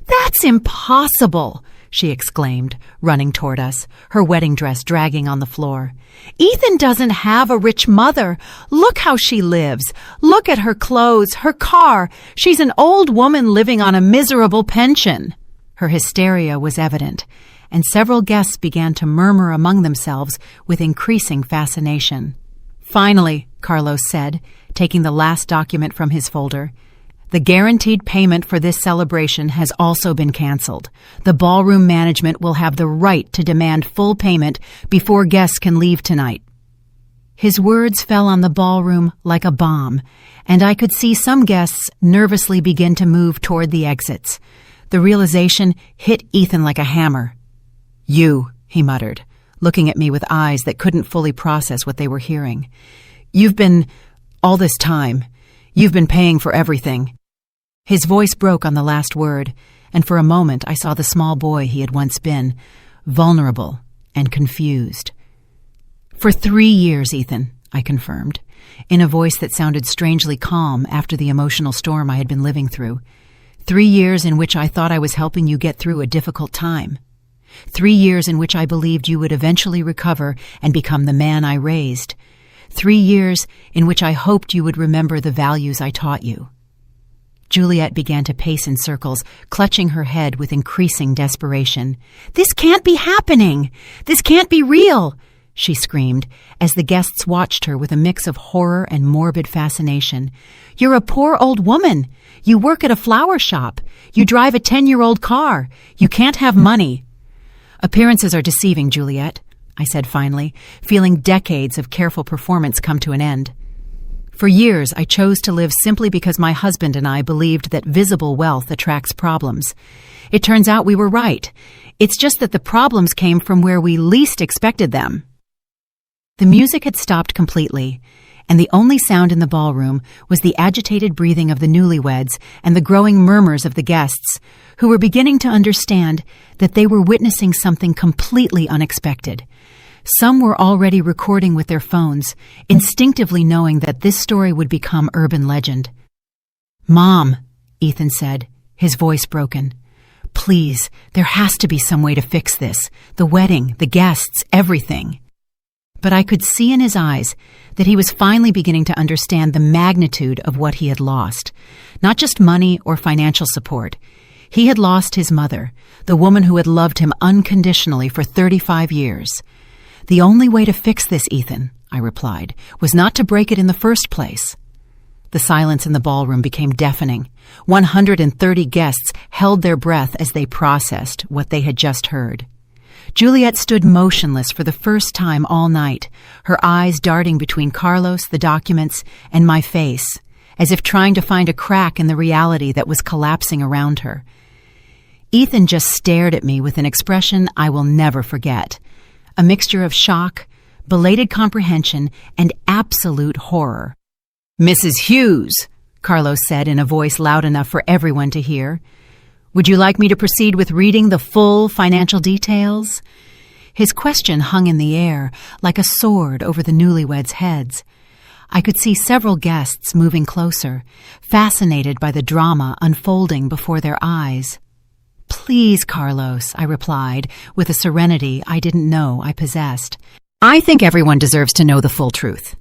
"That's impossible!" she exclaimed, running toward us, her wedding dress dragging on the floor. "Ethan doesn't have a rich mother. Look how she lives. Look at her clothes, her car. She's an old woman living on a miserable pension." Her hysteria was evident, and several guests began to murmur among themselves with increasing fascination. "Finally," Carlos said, taking the last document from his folder, "the guaranteed payment for this celebration has also been canceled. The ballroom management will have the right to demand full payment before guests can leave tonight." His words fell on the ballroom like a bomb, and I could see some guests nervously begin to move toward the exits. The realization hit Ethan like a hammer. "You," he muttered, looking at me with eyes that couldn't fully process what they were hearing. All this time, you've been paying for everything." His voice broke on the last word, and for a moment I saw the small boy he had once been, vulnerable and confused. "For 3 years, Ethan," I confirmed, in a voice that sounded strangely calm after the emotional storm I had been living through. 3 years in which I thought I was helping you get through a difficult time. 3 years in which I believed you would eventually recover and become the man I raised. 3 years in which I hoped you would remember the values I taught you. Juliet began to pace in circles, clutching her head with increasing desperation. "This can't be happening! This can't be real!" she screamed, as the guests watched her with a mix of horror and morbid fascination. "You're a poor old woman. You work at a flower shop. You drive a 10-year-old car. You can't have money." "Appearances are deceiving, Juliet," I said finally, feeling decades of careful performance come to an end. "For years, I chose to live simply because my husband and I believed that visible wealth attracts problems. It turns out we were right. It's just that the problems came from where we least expected them." The music had stopped completely, and the only sound in the ballroom was the agitated breathing of the newlyweds and the growing murmurs of the guests, who were beginning to understand that they were witnessing something completely unexpected. Some were already recording with their phones, instinctively knowing that this story would become urban legend. "Mom," Ethan said, his voice broken. "Please, there has to be some way to fix this. The wedding, the guests, everything." But I could see in his eyes that he was finally beginning to understand the magnitude of what he had lost. Not just money or financial support. He had lost his mother, the woman who had loved him unconditionally for 35 years. "The only way to fix this, Ethan," I replied, "was not to break it in the first place." The silence in the ballroom became deafening. 130 guests held their breath as they processed what they had just heard. Juliet stood motionless for the first time all night, her eyes darting between Carlos, the documents, and my face, as if trying to find a crack in the reality that was collapsing around her. Ethan just stared at me with an expression I will never forget, a mixture of shock, belated comprehension, and absolute horror. "Mrs. Hughes," Carlos said in a voice loud enough for everyone to hear, "would you like me to proceed with reading the full financial details?" His question hung in the air like a sword over the newlyweds' heads. I could see several guests moving closer, fascinated by the drama unfolding before their eyes. "Please, Carlos," I replied, with a serenity I didn't know I possessed. "I think everyone deserves to know the full truth."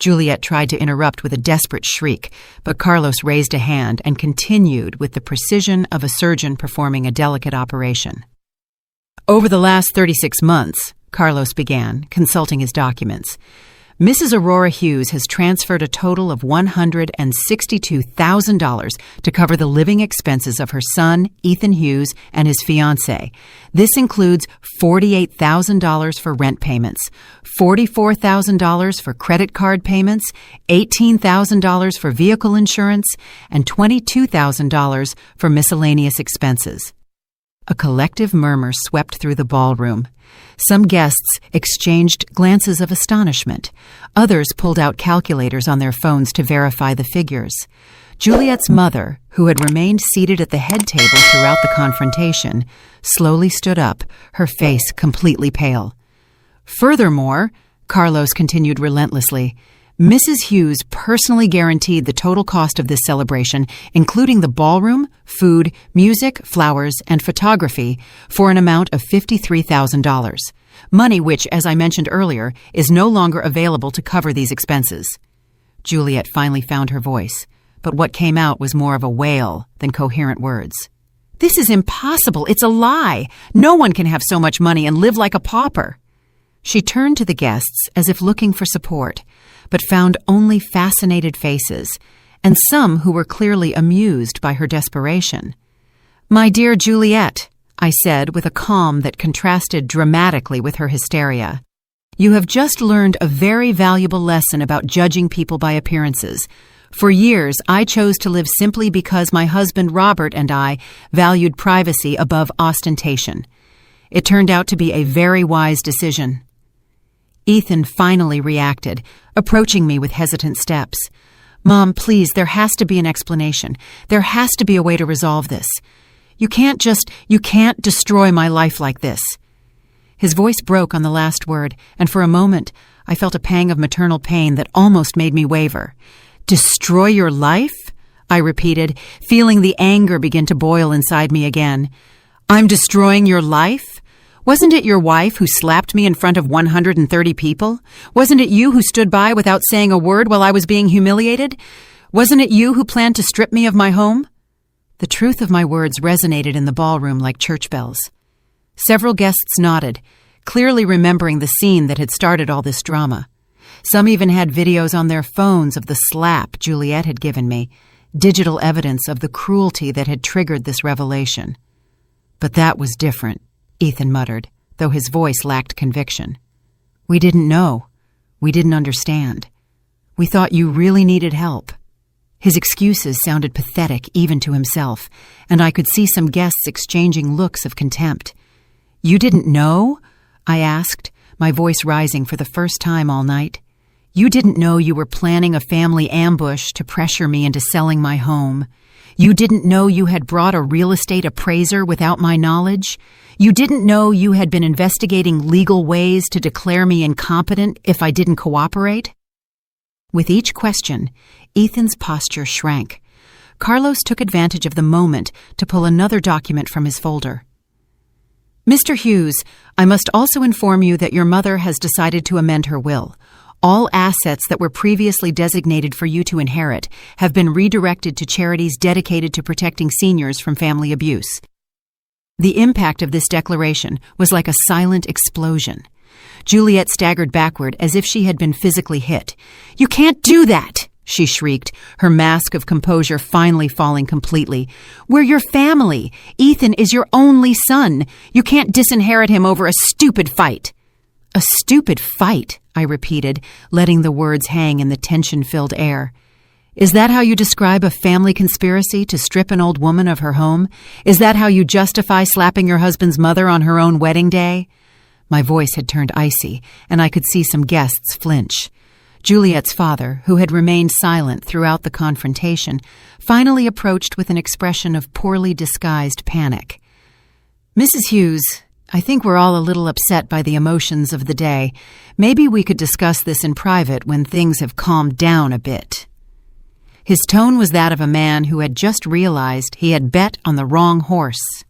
Juliet tried to interrupt with a desperate shriek, but Carlos raised a hand and continued with the precision of a surgeon performing a delicate operation. "Over the last 36 months, Carlos began, consulting his documents, Mrs. Aurora Hughes has transferred a total of $162,000 to cover the living expenses of her son, Ethan Hughes, and his fiancée. This includes $48,000 for rent payments, $44,000 for credit card payments, $18,000 for vehicle insurance, and $22,000 for miscellaneous expenses." A collective murmur swept through the ballroom. Some guests exchanged glances of astonishment. Others pulled out calculators on their phones to verify the figures. Juliet's mother, who had remained seated at the head table throughout the confrontation, slowly stood up, her face completely pale. "Furthermore," Carlos continued relentlessly, "Mrs. Hughes personally guaranteed the total cost of this celebration, including the ballroom, food, music, flowers, and photography, for an amount of $53,000. Money which, as I mentioned earlier, is no longer available to cover these expenses." Juliet finally found her voice, but what came out was more of a wail than coherent words. "This is impossible. It's a lie. No one can have so much money and live like a pauper." She turned to the guests as if looking for support, but found only fascinated faces, and some who were clearly amused by her desperation. "My dear Juliet," I said with a calm that contrasted dramatically with her hysteria, "you have just learned a very valuable lesson about judging people by appearances. For years, I chose to live simply because my husband Robert and I valued privacy above ostentation. It turned out to be a very wise decision." Ethan finally reacted, approaching me with hesitant steps. "Mom, please, there has to be an explanation. There has to be a way to resolve this. You can't destroy my life like this." His voice broke on the last word, and for a moment I felt a pang of maternal pain that almost made me waver. "Destroy your life?" I repeated, feeling the anger begin to boil inside me again. "I'm destroying your life? Wasn't it your wife who slapped me in front of 130 people? Wasn't it you who stood by without saying a word while I was being humiliated? Wasn't it you who planned to strip me of my home?" The truth of my words resonated in the ballroom like church bells. Several guests nodded, clearly remembering the scene that had started all this drama. Some even had videos on their phones of the slap Juliet had given me, digital evidence of the cruelty that had triggered this revelation. "But that was different," Ethan muttered, though his voice lacked conviction. "We didn't know. We didn't understand. We thought you really needed help." His excuses sounded pathetic even to himself, and I could see some guests exchanging looks of contempt. "You didn't know?" I asked, my voice rising for the first time all night. "You didn't know you were planning a family ambush to pressure me into selling my home? You didn't know you had brought a real estate appraiser without my knowledge? You didn't know you had been investigating legal ways to declare me incompetent if I didn't cooperate?" With each question, Ethan's posture shrank. Carlos took advantage of the moment to pull another document from his folder. "Mr. Hughes, I must also inform you that your mother has decided to amend her will. All assets that were previously designated for you to inherit have been redirected to charities dedicated to protecting seniors from family abuse." The impact of this declaration was like a silent explosion. Juliet staggered backward as if she had been physically hit. "You can't do that!" she shrieked, her mask of composure finally falling completely. "We're your family. Ethan is your only son. You can't disinherit him over a stupid fight." "A stupid fight," I repeated, letting the words hang in the tension-filled air. "Is that how you describe a family conspiracy to strip an old woman of her home? Is that how you justify slapping your husband's mother on her own wedding day?" My voice had turned icy, and I could see some guests flinch. Juliet's father, who had remained silent throughout the confrontation, finally approached with an expression of poorly disguised panic. "Mrs. Hughes, I think we're all a little upset by the emotions of the day. Maybe we could discuss this in private when things have calmed down a bit." His tone was that of a man who had just realized he had bet on the wrong horse.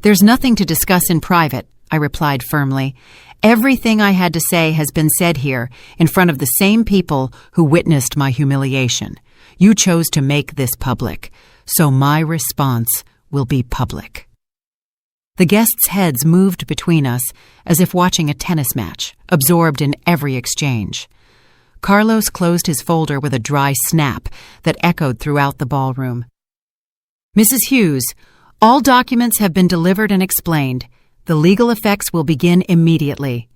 "There's nothing to discuss in private," I replied firmly. "Everything I had to say has been said here, in front of the same people who witnessed my humiliation. You chose to make this public, so my response will be public." The guests' heads moved between us as if watching a tennis match, absorbed in every exchange. Carlos closed his folder with a dry snap that echoed throughout the ballroom. "Mrs. Hughes, all documents have been delivered and explained. The legal effects will begin immediately."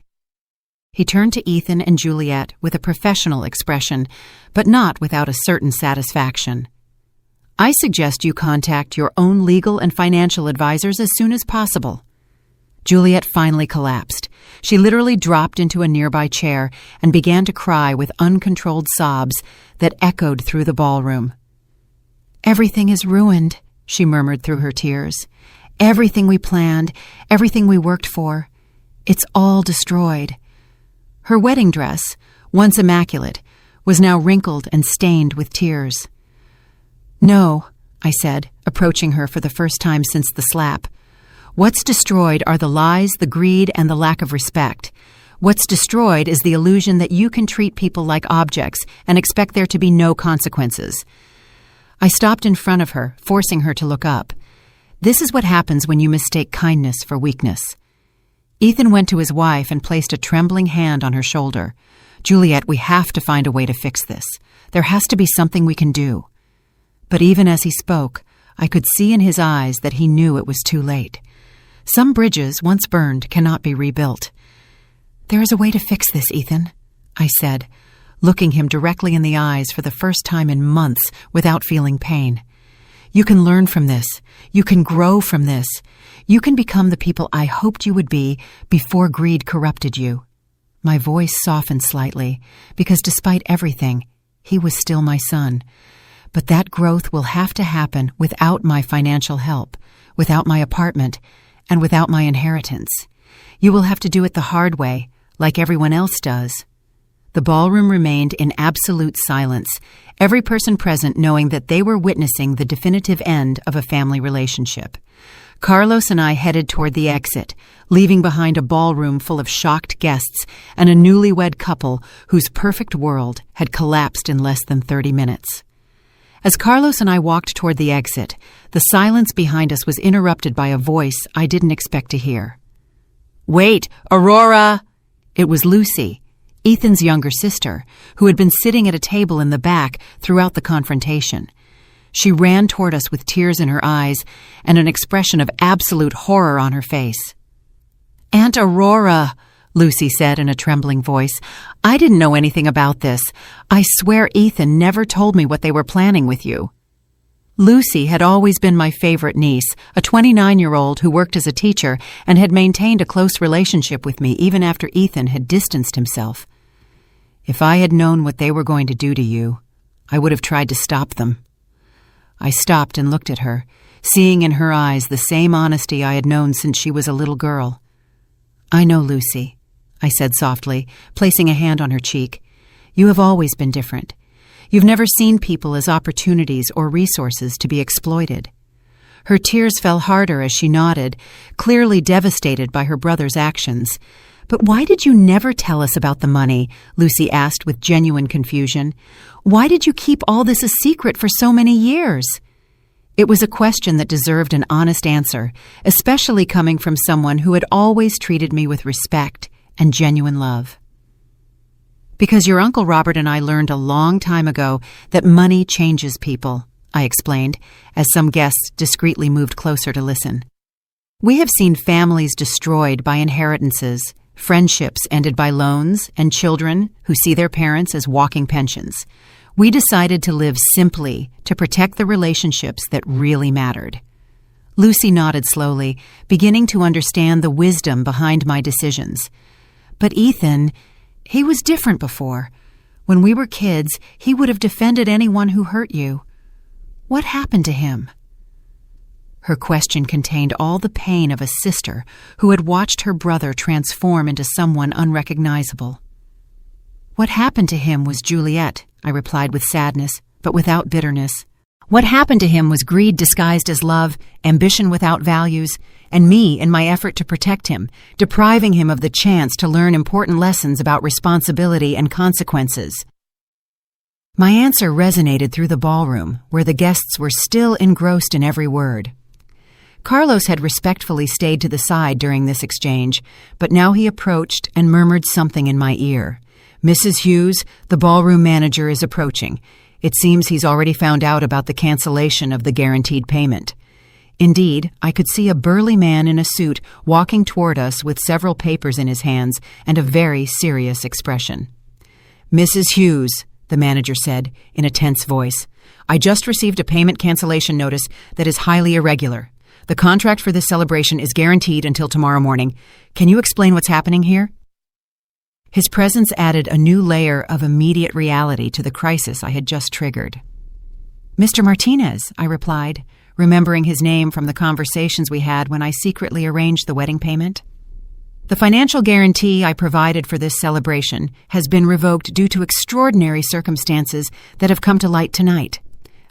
He turned to Ethan and Juliet with a professional expression, but not without a certain satisfaction. "I suggest you contact your own legal and financial advisors as soon as possible." Juliet finally collapsed. She literally dropped into a nearby chair and began to cry with uncontrolled sobs that echoed through the ballroom. "Everything is ruined," she murmured through her tears. "Everything we planned, everything we worked for. It's all destroyed." Her wedding dress, once immaculate, was now wrinkled and stained with tears. "No," I said, approaching her for the first time since the slap. "What's destroyed are the lies, the greed, and the lack of respect. What's destroyed is the illusion that you can treat people like objects and expect there to be no consequences." I stopped in front of her, forcing her to look up. "This is what happens when you mistake kindness for weakness." Ethan went to his wife and placed a trembling hand on her shoulder. "Juliet, we have to find a way to fix this. There has to be something we can do." But even as he spoke, I could see in his eyes that he knew it was too late. Some bridges, once burned, cannot be rebuilt. "There is a way to fix this, Ethan," I said, looking him directly in the eyes for the first time in months without feeling pain. "You can learn from this. You can grow from this. You can become the people I hoped you would be before greed corrupted you." My voice softened slightly, because despite everything, he was still my son. But that growth will have to happen without my financial help, without my apartment, and without my inheritance. You will have to do it the hard way, like everyone else does. The ballroom remained in absolute silence, every person present knowing that they were witnessing the definitive end of a family relationship. Carlos and I headed toward the exit, leaving behind a ballroom full of shocked guests and a newlywed couple whose perfect world had collapsed in less than 30 minutes. As Carlos and I walked toward the exit, the silence behind us was interrupted by a voice I didn't expect to hear. "Wait, Aurora!" It was Lucy, Ethan's younger sister, who had been sitting at a table in the back throughout the confrontation. She ran toward us with tears in her eyes and an expression of absolute horror on her face. "Aunt Aurora," Lucy said in a trembling voice, "I didn't know anything about this. I swear Ethan never told me what they were planning with you." Lucy had always been my favorite niece, a 29-year-old who worked as a teacher and had maintained a close relationship with me even after Ethan had distanced himself. "If I had known what they were going to do to you, I would have tried to stop them." I stopped and looked at her, seeing in her eyes the same honesty I had known since she was a little girl. "I know, Lucy," I said softly, placing a hand on her cheek. "You have always been different. You've never seen people as opportunities or resources to be exploited." Her tears fell harder as she nodded, clearly devastated by her brother's actions. "But why did you never tell us about the money?" Lucy asked with genuine confusion. "Why did you keep all this a secret for so many years?" It was a question that deserved an honest answer, especially coming from someone who had always treated me with respect and genuine love. "Because your Uncle Robert and I learned a long time ago that money changes people," I explained, as some guests discreetly moved closer to listen. "We have seen families destroyed by inheritances, friendships ended by loans, and children who see their parents as walking pensions. We decided to live simply to protect the relationships that really mattered." Lucy nodded slowly, beginning to understand the wisdom behind my decisions. "But Ethan, he was different before. When we were kids, he would have defended anyone who hurt you. What happened to him?" Her question contained all the pain of a sister who had watched her brother transform into someone unrecognizable. "What happened to him was Juliet," I replied with sadness, but without bitterness. What happened to him was greed disguised as love, ambition without values, and me in my effort to protect him, depriving him of the chance to learn important lessons about responsibility and consequences. My answer resonated through the ballroom, where the guests were still engrossed in every word. Carlos had respectfully stayed to the side during this exchange, but now he approached and murmured something in my ear. "Mrs. Hughes, the ballroom manager is approaching. It seems he's already found out about the cancellation of the guaranteed payment." Indeed, I could see a burly man in a suit walking toward us with several papers in his hands and a very serious expression. "Mrs. Hughes," the manager said in a tense voice, "I just received a payment cancellation notice that is highly irregular. The contract for this celebration is guaranteed until tomorrow morning. Can you explain what's happening here?" His presence added a new layer of immediate reality to the crisis I had just triggered. "Mr. Martinez," I replied, remembering his name from the conversations we had when I secretly arranged the wedding payment. "The financial guarantee I provided for this celebration has been revoked due to extraordinary circumstances that have come to light tonight."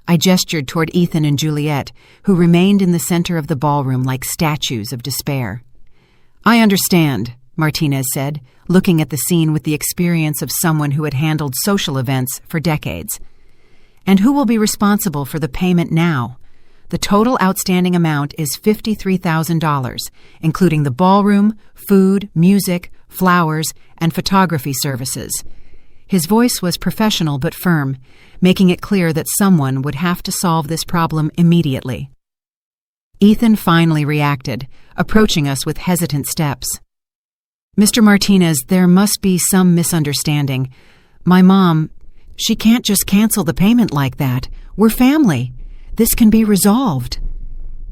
I gestured toward Ethan and Juliet, who remained in the center of the ballroom like statues of despair. "I understand," Martinez said, looking at the scene with the experience of someone who had handled social events for decades. "And who will be responsible for the payment now? The total outstanding amount is $53,000, including the ballroom, food, music, flowers, and photography services." His voice was professional but firm, making it clear that someone would have to solve this problem immediately. Ethan finally reacted, approaching us with hesitant steps. "Mr. Martinez, there must be some misunderstanding. My mom, she can't just cancel the payment like that. We're family. This can be resolved."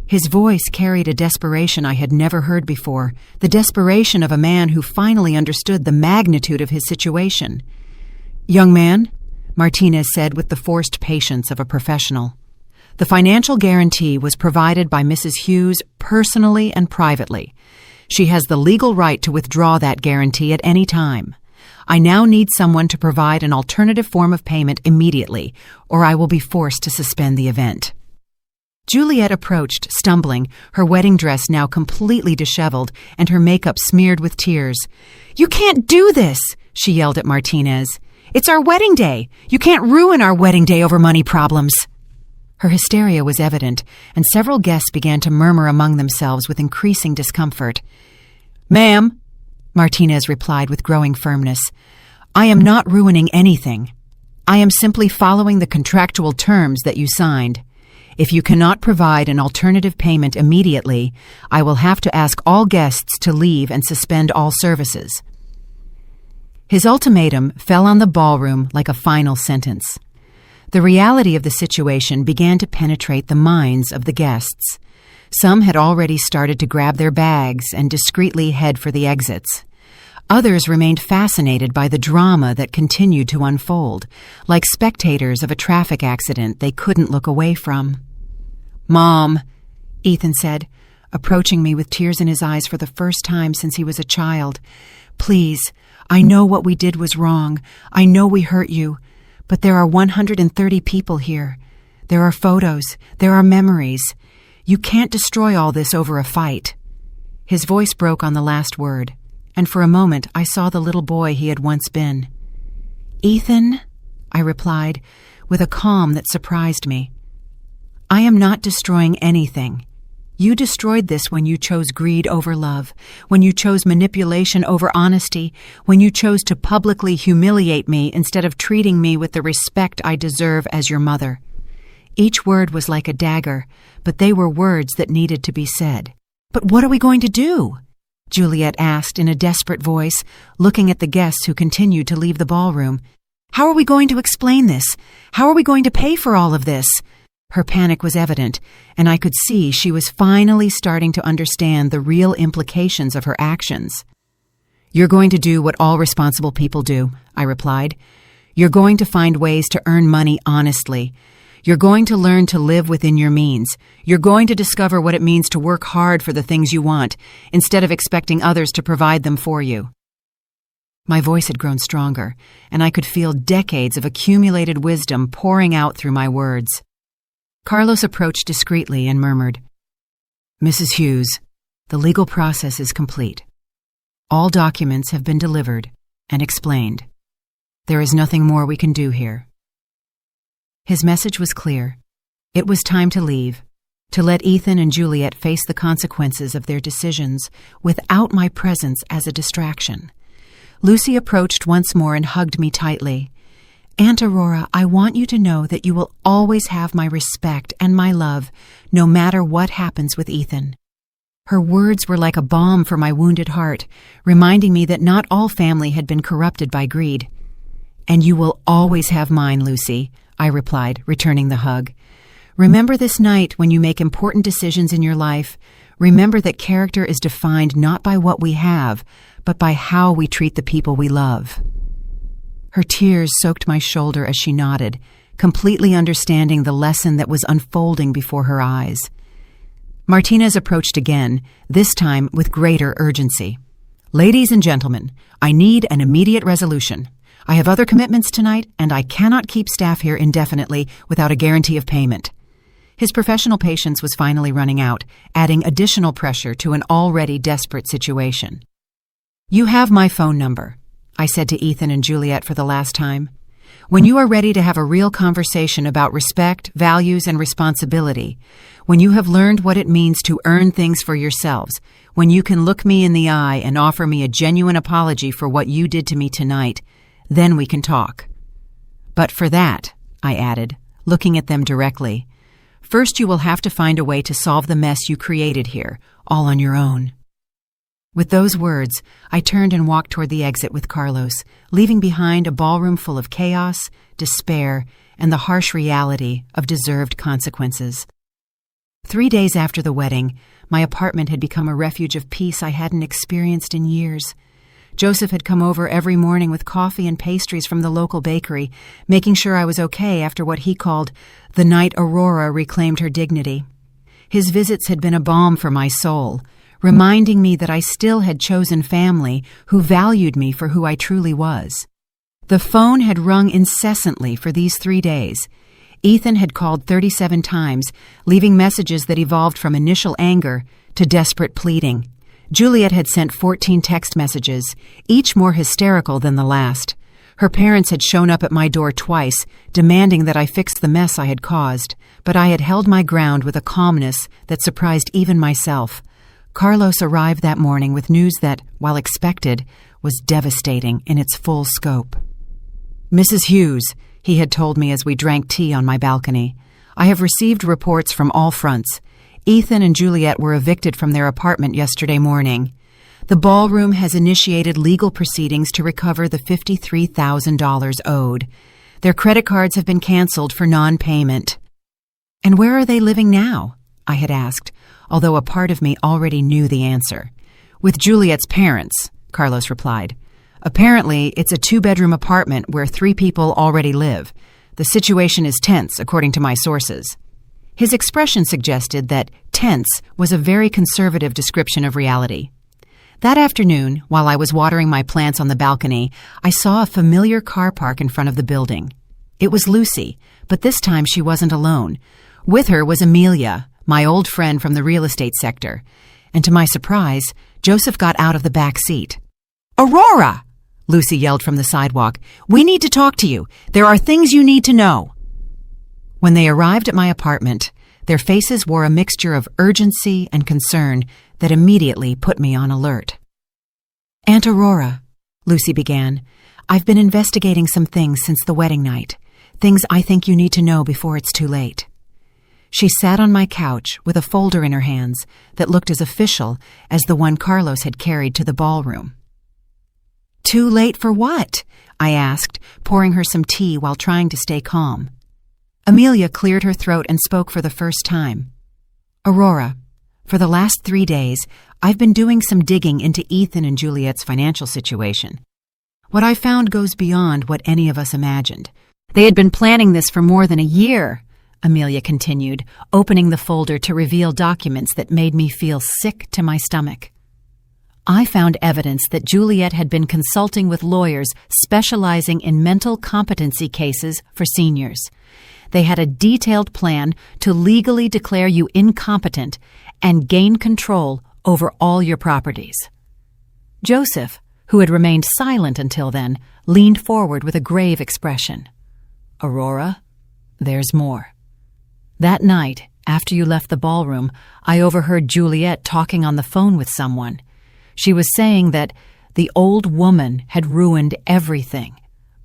His voice carried a desperation I had never heard before, the desperation of a man who finally understood the magnitude of his situation. "Young man," Martinez said with the forced patience of a professional, "the financial guarantee was provided by Mrs. Hughes personally and privately. She has the legal right to withdraw that guarantee at any time. I now need someone to provide an alternative form of payment immediately, or I will be forced to suspend the event." Juliet approached, stumbling, her wedding dress now completely disheveled and her makeup smeared with tears. "You can't do this!" she yelled at Martinez. "It's our wedding day! You can't ruin our wedding day over money problems!" Her hysteria was evident, and several guests began to murmur among themselves with increasing discomfort. "Ma'am," Martinez replied with growing firmness, "I am not ruining anything. I am simply following the contractual terms that you signed. If you cannot provide an alternative payment immediately, I will have to ask all guests to leave and suspend all services." His ultimatum fell on the ballroom like a final sentence. The reality of the situation began to penetrate the minds of the guests. Some had already started to grab their bags and discreetly head for the exits. Others remained fascinated by the drama that continued to unfold, like spectators of a traffic accident they couldn't look away from. "Mom," Ethan said, approaching me with tears in his eyes for the first time since he was a child, "please, I know what we did was wrong. I know we hurt you. But there are 130 people here. There are photos. There are memories. You can't destroy all this over a fight." His voice broke on the last word, and for a moment I saw the little boy he had once been. "Ethan," I replied, with a calm that surprised me, "I am not destroying anything. You destroyed this when you chose greed over love, when you chose manipulation over honesty, when you chose to publicly humiliate me instead of treating me with the respect I deserve as your mother." Each word was like a dagger, but they were words that needed to be said. "But what are we going to do?" Juliet asked in a desperate voice, looking at the guests who continued to leave the ballroom. "How are we going to explain this? How are we going to pay for all of this?" Her panic was evident, and I could see she was finally starting to understand the real implications of her actions. "You're going to do what all responsible people do," I replied. "You're going to find ways to earn money honestly. You're going to learn to live within your means. You're going to discover what it means to work hard for the things you want, instead of expecting others to provide them for you." My voice had grown stronger, and I could feel decades of accumulated wisdom pouring out through my words. Carlos approached discreetly and murmured, "Mrs. Hughes, the legal process is complete. All documents have been delivered and explained. There is nothing more we can do here." His message was clear. It was time to leave, to let Ethan and Juliet face the consequences of their decisions without my presence as a distraction. Lucy approached once more and hugged me tightly. "Aunt Aurora, I want you to know that you will always have my respect and my love, no matter what happens with Ethan." Her words were like a balm for my wounded heart, reminding me that not all family had been corrupted by greed. "And you will always have mine, Lucy," I replied, returning the hug. "Remember this night when you make important decisions in your life. Remember that character is defined not by what we have, but by how we treat the people we love." Her tears soaked my shoulder as she nodded, completely understanding the lesson that was unfolding before her eyes. Martinez approached again, this time with greater urgency. "Ladies and gentlemen, I need an immediate resolution. I have other commitments tonight, and I cannot keep staff here indefinitely without a guarantee of payment." His professional patience was finally running out, adding additional pressure to an already desperate situation. "You have my phone number," I said to Ethan and Juliet for the last time. "When you are ready to have a real conversation about respect, values, and responsibility, when you have learned what it means to earn things for yourselves, when you can look me in the eye and offer me a genuine apology for what you did to me tonight, then we can talk. But for that," I added, looking at them directly, "first you will have to find a way to solve the mess you created here, all on your own." With those words, I turned and walked toward the exit with Carlos, leaving behind a ballroom full of chaos, despair, and the harsh reality of deserved consequences. 3 days after the wedding, my apartment had become a refuge of peace I hadn't experienced in years. Joseph had come over every morning with coffee and pastries from the local bakery, making sure I was okay after what he called the night Aurora reclaimed her dignity. His visits had been a balm for my soul, reminding me that I still had chosen family who valued me for who I truly was. The phone had rung incessantly for these 3 days. Ethan had called 37 times, leaving messages that evolved from initial anger to desperate pleading. Juliet had sent 14 text messages, each more hysterical than the last. Her parents had shown up at my door twice, demanding that I fix the mess I had caused, but I had held my ground with a calmness that surprised even myself. Carlos arrived that morning with news that, while expected, was devastating in its full scope. "Mrs. Hughes," he had told me as we drank tea on my balcony, "I have received reports from all fronts. Ethan and Juliet were evicted from their apartment yesterday morning. The ballroom has initiated legal proceedings to recover the $53,000 owed. Their credit cards have been canceled for non-payment." "And where are they living now?" I had asked, although a part of me already knew the answer. "With Juliet's parents," Carlos replied. "Apparently, it's a 2-bedroom apartment where 3 people already live. The situation is tense, according to my sources." His expression suggested that tense was a very conservative description of reality. That afternoon, while I was watering my plants on the balcony, I saw a familiar car park in front of the building. It was Lucy, but this time she wasn't alone. With her was Amelia, my old friend from the real estate sector, and to my surprise, Joseph got out of the back seat. "Aurora!" Lucy yelled from the sidewalk. "We need to talk to you. There are things you need to know." When they arrived at my apartment, their faces wore a mixture of urgency and concern that immediately put me on alert. "Aunt Aurora," Lucy began, "I've been investigating some things since the wedding night, things I think you need to know before it's too late." She sat on my couch with a folder in her hands that looked as official as the one Carlos had carried to the ballroom. "Too late for what?" I asked, pouring her some tea while trying to stay calm. Amelia cleared her throat and spoke for the first time. "Aurora, for the last 3 days, I've been doing some digging into Ethan and Juliet's financial situation. What I found goes beyond what any of us imagined. They had been planning this for more than a year," Amelia continued, opening the folder to reveal documents that made me feel sick to my stomach. I found evidence that Juliet had been consulting with lawyers specializing in mental competency cases for seniors. They had a detailed plan to legally declare you incompetent and gain control over all your properties. Joseph, who had remained silent until then, leaned forward with a grave expression. Aurora, there's more. That night, after you left the ballroom, I overheard Juliet talking on the phone with someone. She was saying that the old woman had ruined everything,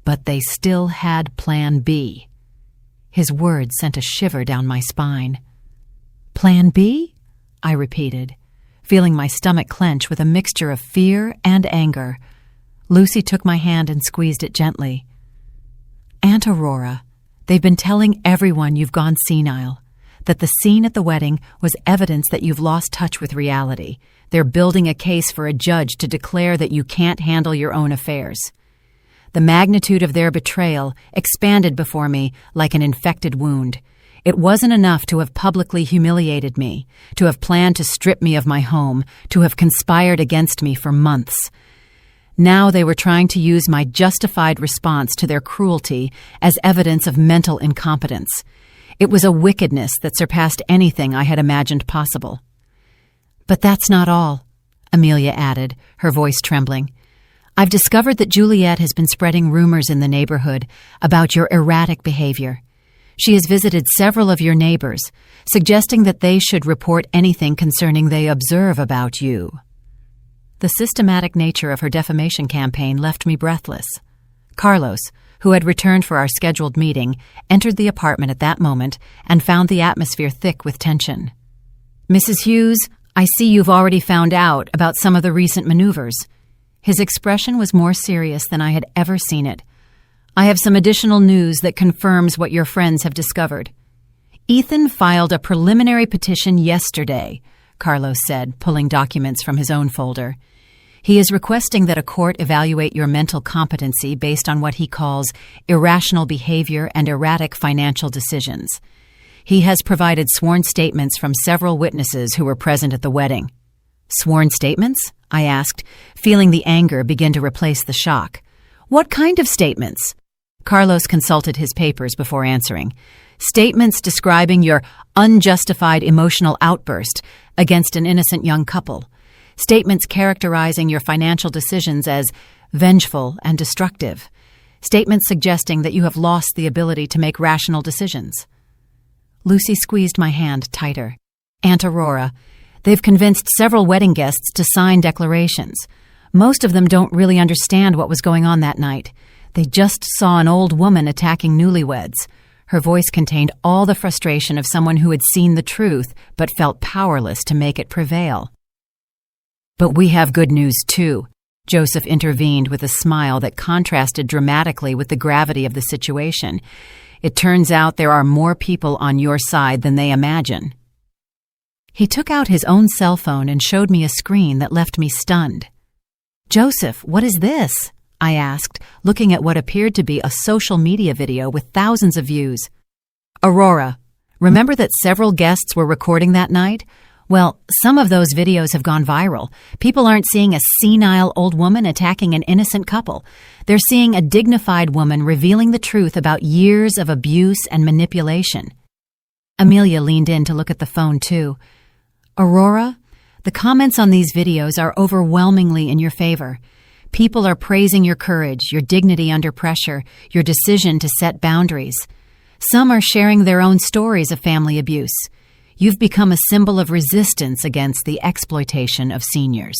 but they still had Plan B. His words sent a shiver down my spine. Plan B? I repeated, feeling my stomach clench with a mixture of fear and anger. Lucy took my hand and squeezed it gently. Aunt Aurora, they've been telling everyone you've gone senile, that the scene at the wedding was evidence that you've lost touch with reality. They're building a case for a judge to declare that you can't handle your own affairs. The magnitude of their betrayal expanded before me like an infected wound. It wasn't enough to have publicly humiliated me, to have planned to strip me of my home, to have conspired against me for months. Now they were trying to use my justified response to their cruelty as evidence of mental incompetence. It was a wickedness that surpassed anything I had imagined possible. But that's not all, Amelia added, her voice trembling. I've discovered that Juliet has been spreading rumors in the neighborhood about your erratic behavior. She has visited several of your neighbors, suggesting that they should report anything concerning they observe about you. The systematic nature of her defamation campaign left me breathless. Carlos, who had returned for our scheduled meeting, entered the apartment at that moment and found the atmosphere thick with tension. Mrs. Hughes, I see you've already found out about some of the recent maneuvers. His expression was more serious than I had ever seen it. I have some additional news that confirms what your friends have discovered. Ethan filed a preliminary petition yesterday, Carlos said, pulling documents from his own folder. He is requesting that a court evaluate your mental competency based on what he calls irrational behavior and erratic financial decisions. He has provided sworn statements from several witnesses who were present at the wedding. Sworn statements? I asked, feeling the anger begin to replace the shock. What kind of statements? Carlos consulted his papers before answering. Statements describing your unjustified emotional outburst against an innocent young couple. Statements characterizing your financial decisions as vengeful and destructive. Statements suggesting that you have lost the ability to make rational decisions. Lucy squeezed my hand tighter. Aunt Aurora, they've convinced several wedding guests to sign declarations. Most of them don't really understand what was going on that night. They just saw an old woman attacking newlyweds. Her voice contained all the frustration of someone who had seen the truth but felt powerless to make it prevail. But we have good news, too, Joseph intervened with a smile that contrasted dramatically with the gravity of the situation. It turns out there are more people on your side than they imagine. He took out his own cell phone and showed me a screen that left me stunned. Joseph, what is this? I asked, looking at what appeared to be a social media video with thousands of views. Aurora, remember that several guests were recording that night? Well, some of those videos have gone viral. People aren't seeing a senile old woman attacking an innocent couple. They're seeing a dignified woman revealing the truth about years of abuse and manipulation. Amelia leaned in to look at the phone, too. Aurora, the comments on these videos are overwhelmingly in your favor. People are praising your courage, your dignity under pressure, your decision to set boundaries. Some are sharing their own stories of family abuse. You've become a symbol of resistance against the exploitation of seniors.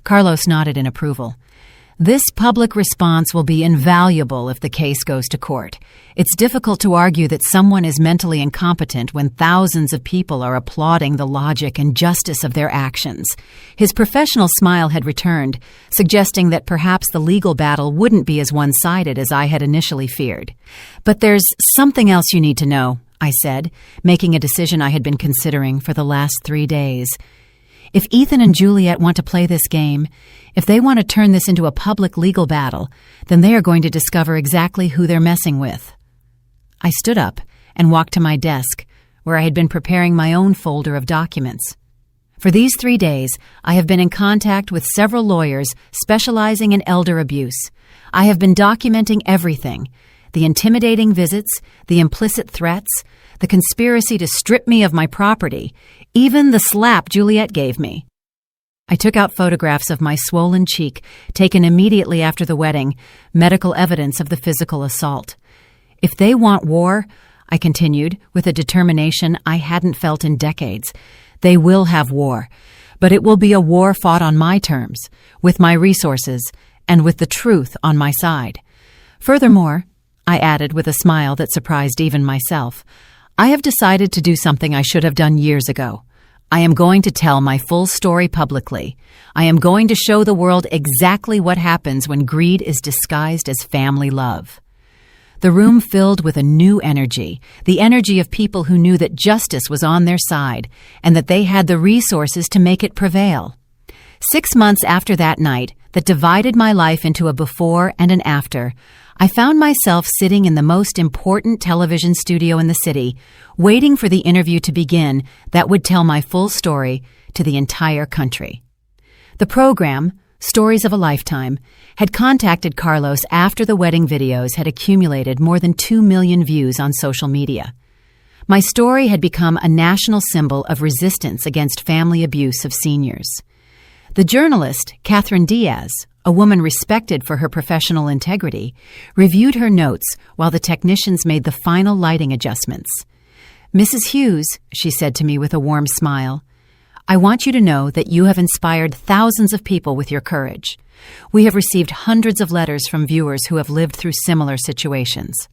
Carlos nodded in approval. This public response will be invaluable if the case goes to court. It's difficult to argue that someone is mentally incompetent when thousands of people are applauding the logic and justice of their actions. His professional smile had returned, suggesting that perhaps the legal battle wouldn't be as one-sided as I had initially feared. But there's something else you need to know, I said, making a decision I had been considering for the last 3 days. If Ethan and Juliet want to play this game, if they want to turn this into a public legal battle, then they are going to discover exactly who they're messing with. I stood up and walked to my desk, where I had been preparing my own folder of documents. For these 3 days, I have been in contact with several lawyers specializing in elder abuse. I have been documenting everything. the intimidating visits, the implicit threats, the conspiracy to strip me of my property, even the slap Juliet gave me. I took out photographs of my swollen cheek, taken immediately after the wedding, medical evidence of the physical assault. If they want war, I continued, with a determination I hadn't felt in decades, they will have war, but it will be a war fought on my terms, with my resources, and with the truth on my side. Furthermore, I added with a smile that surprised even myself, I have decided to do something I should have done years ago. I am going to tell my full story publicly. I am going to show the world exactly what happens when greed is disguised as family love. The room filled with a new energy, the energy of people who knew that justice was on their side and that they had the resources to make it prevail. 6 months after that night that divided my life into a before and an after, I found myself sitting in the most important television studio in the city, waiting for the interview to begin that would tell my full story to the entire country. The program, Stories of a Lifetime, had contacted Carlos after the wedding videos had accumulated more than 2 million views on social media. My story had become a national symbol of resistance against family abuse of seniors. The journalist, Catherine Diaz, a woman respected for her professional integrity, reviewed her notes while the technicians made the final lighting adjustments. "Mrs. Hughes," she said to me with a warm smile, "I want you to know that you have inspired thousands of people with your courage. We have received hundreds of letters from viewers who have lived through similar situations."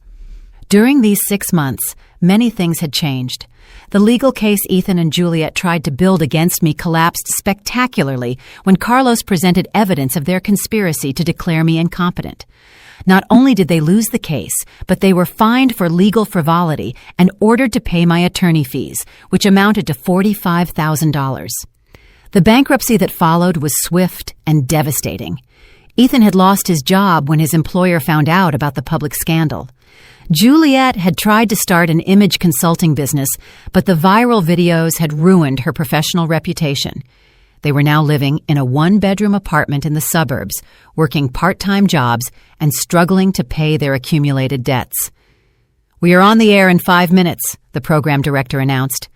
During these 6 months, many things had changed. The legal case Ethan and Juliet tried to build against me collapsed spectacularly when Carlos presented evidence of their conspiracy to declare me incompetent. Not only did they lose the case, but they were fined for legal frivolity and ordered to pay my attorney fees, which amounted to $45,000. The bankruptcy that followed was swift and devastating. Ethan had lost his job when his employer found out about the public scandal. Juliet had tried to start an image consulting business, but the viral videos had ruined her professional reputation. They were now living in a one-bedroom apartment in the suburbs, working part-time jobs and struggling to pay their accumulated debts. "We are on the air in 5 minutes," the program director announced.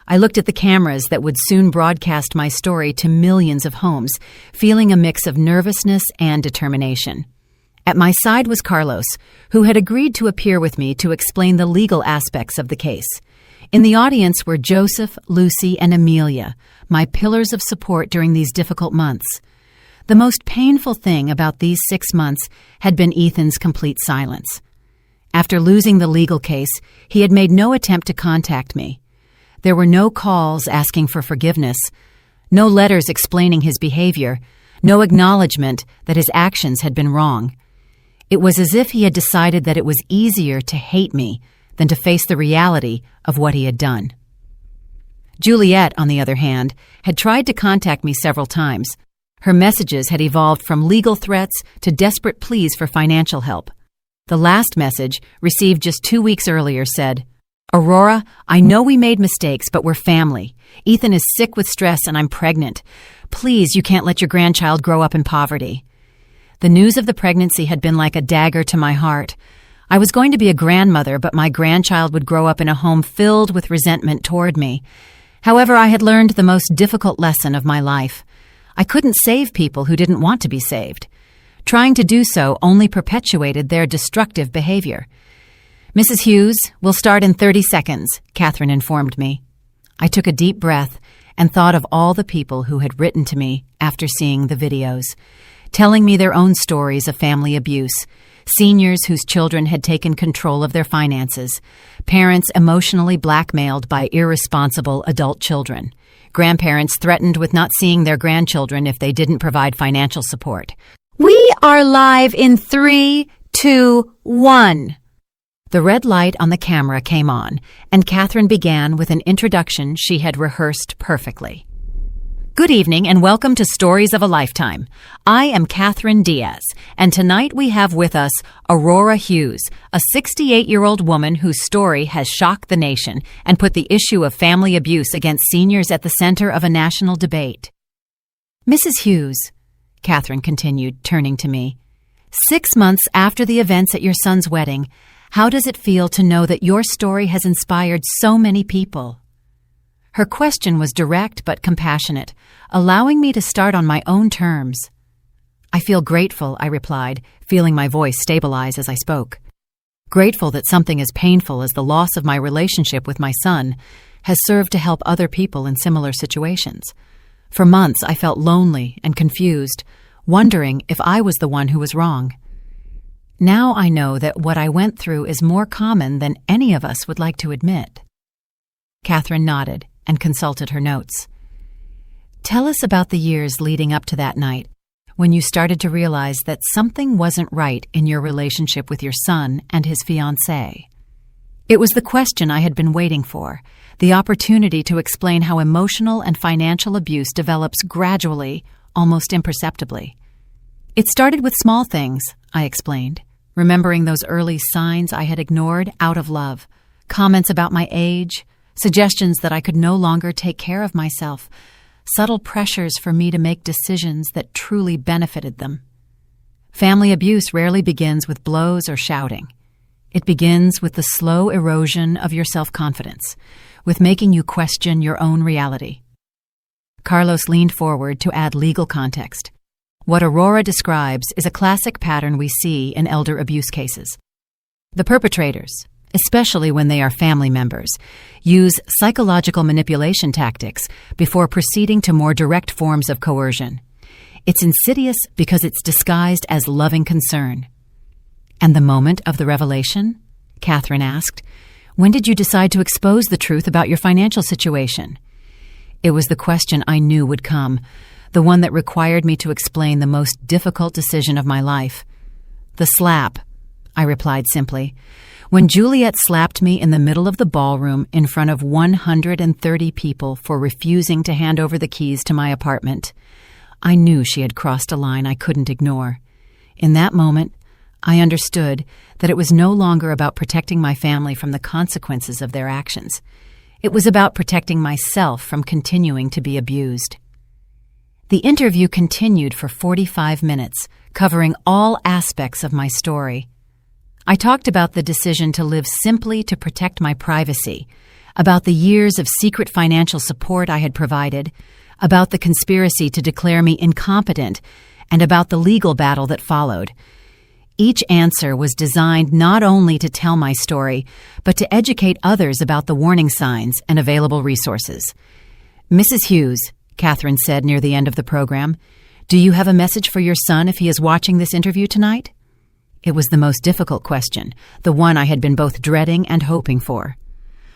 I looked at the cameras that would soon broadcast my story to millions of homes, feeling a mix of nervousness and determination. At my side was Carlos, who had agreed to appear with me to explain the legal aspects of the case. In the audience were Joseph, Lucy, and Amelia, my pillars of support during these difficult months. The most painful thing about these 6 months had been Ethan's complete silence. After losing the legal case, he had made no attempt to contact me. There were no calls asking for forgiveness, no letters explaining his behavior, no acknowledgement that his actions had been wrong. It was as if he had decided that it was easier to hate me than to face the reality of what he had done. Juliet, on the other hand, had tried to contact me several times. Her messages had evolved from legal threats to desperate pleas for financial help. The last message, received just 2 weeks earlier, said, "Aurora, I know we made mistakes, but we're family. Ethan is sick with stress and I'm pregnant. Please, you can't let your grandchild grow up in poverty." The news of the pregnancy had been like a dagger to my heart. I was going to be a grandmother, but my grandchild would grow up in a home filled with resentment toward me. However, I had learned the most difficult lesson of my life. I couldn't save people who didn't want to be saved. Trying to do so only perpetuated their destructive behavior. "Mrs. Hughes, we'll start in 30 seconds, Catherine informed me. I took a deep breath and thought of all the people who had written to me after seeing the videos, telling me their own stories of family abuse, seniors whose children had taken control of their finances, parents emotionally blackmailed by irresponsible adult children, grandparents threatened with not seeing their grandchildren if they didn't provide financial support. We are live in 3, 2, 1. The red light on the camera came on, and Catherine began with an introduction she had rehearsed perfectly. Good evening and welcome to Stories of a Lifetime. I am Catherine Diaz, and tonight we have with us Aurora Hughes, a 68-year-old woman whose story has shocked the nation and put the issue of family abuse against seniors at the center of a national debate. Mrs. Hughes, Catherine continued, turning to me, 6 months after the events at your son's wedding, How does it feel to know that your story has inspired so many people? Her question was direct but compassionate, allowing me to start on my own terms. I feel grateful, I replied, feeling my voice stabilize as I spoke. Grateful that something as painful as the loss of my relationship with my son has served to help other people in similar situations. For months, I felt lonely and confused, wondering if I was the one who was wrong. Now I know that what I went through is more common than any of us would like to admit. Catherine nodded and consulted her notes. Tell us about the years leading up to that night, when you started to realize that something wasn't right in your relationship with your son and his fiancée. It was the question I had been waiting for, the opportunity to explain how emotional and financial abuse develops gradually, almost imperceptibly. It started with small things, I explained, remembering those early signs I had ignored out of love, comments about my age, suggestions that I could no longer take care of myself, subtle pressures for me to make decisions that truly benefited them. Family abuse rarely begins with blows or shouting. It begins with the slow erosion of your self-confidence, with making you question your own reality. Carlos leaned forward to add legal context. What Aurora describes is a classic pattern we see in elder abuse cases. The perpetrators, especially when they are family members, use psychological manipulation tactics before proceeding to more direct forms of coercion. It's insidious because it's disguised as loving concern. And the moment of the revelation? Catherine asked. When did you decide to expose the truth about your financial situation? It was the question I knew would come, the one that required me to explain the most difficult decision of my life. The slap, I replied simply. When Juliet slapped me in the middle of the ballroom in front of 130 people for refusing to hand over the keys to my apartment, I knew she had crossed a line I couldn't ignore. In that moment, I understood that it was no longer about protecting my family from the consequences of their actions. It was about protecting myself from continuing to be abused. The interview continued for 45 minutes, covering all aspects of my story. I talked about the decision to live simply to protect my privacy, about the years of secret financial support I had provided, about the conspiracy to declare me incompetent, and about the legal battle that followed. Each answer was designed not only to tell my story, but to educate others about the warning signs and available resources. Mrs. Hughes, Catherine said near the end of the program, do you have a message for your son if he is watching this interview tonight? It was the most difficult question, the one I had been both dreading and hoping for.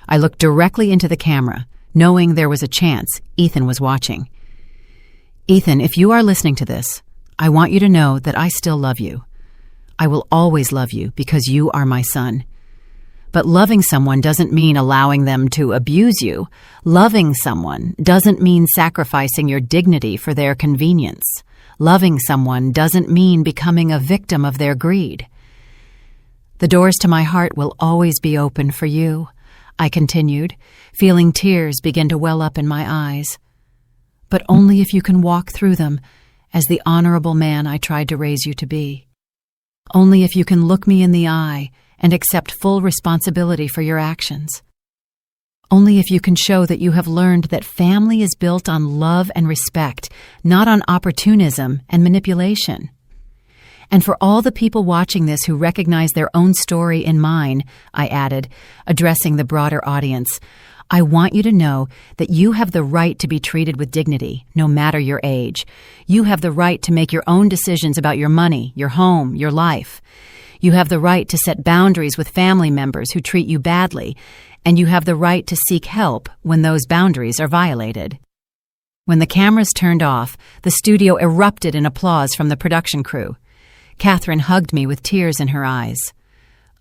I looked directly into the camera, knowing there was a chance Ethan was watching. Ethan, if you are listening to this, I want you to know that I still love you. I will always love you because you are my son. But loving someone doesn't mean allowing them to abuse you. Loving someone doesn't mean sacrificing your dignity for their convenience. Loving someone doesn't mean becoming a victim of their greed. The doors to my heart will always be open for you, I continued, feeling tears begin to well up in my eyes. But only if you can walk through them as the honorable man I tried to raise you to be. Only if you can look me in the eye and accept full responsibility for your actions. Only if you can show that you have learned that family is built on love and respect, not on opportunism and manipulation. And for all the people watching this who recognize their own story in mine, I added, addressing the broader audience, I want you to know that you have the right to be treated with dignity, no matter your age. You have the right to make your own decisions about your money, your home, your life. You have the right to set boundaries with family members who treat you badly, and you have the right to seek help when those boundaries are violated. When the cameras turned off, the studio erupted in applause from the production crew. Catherine hugged me with tears in her eyes.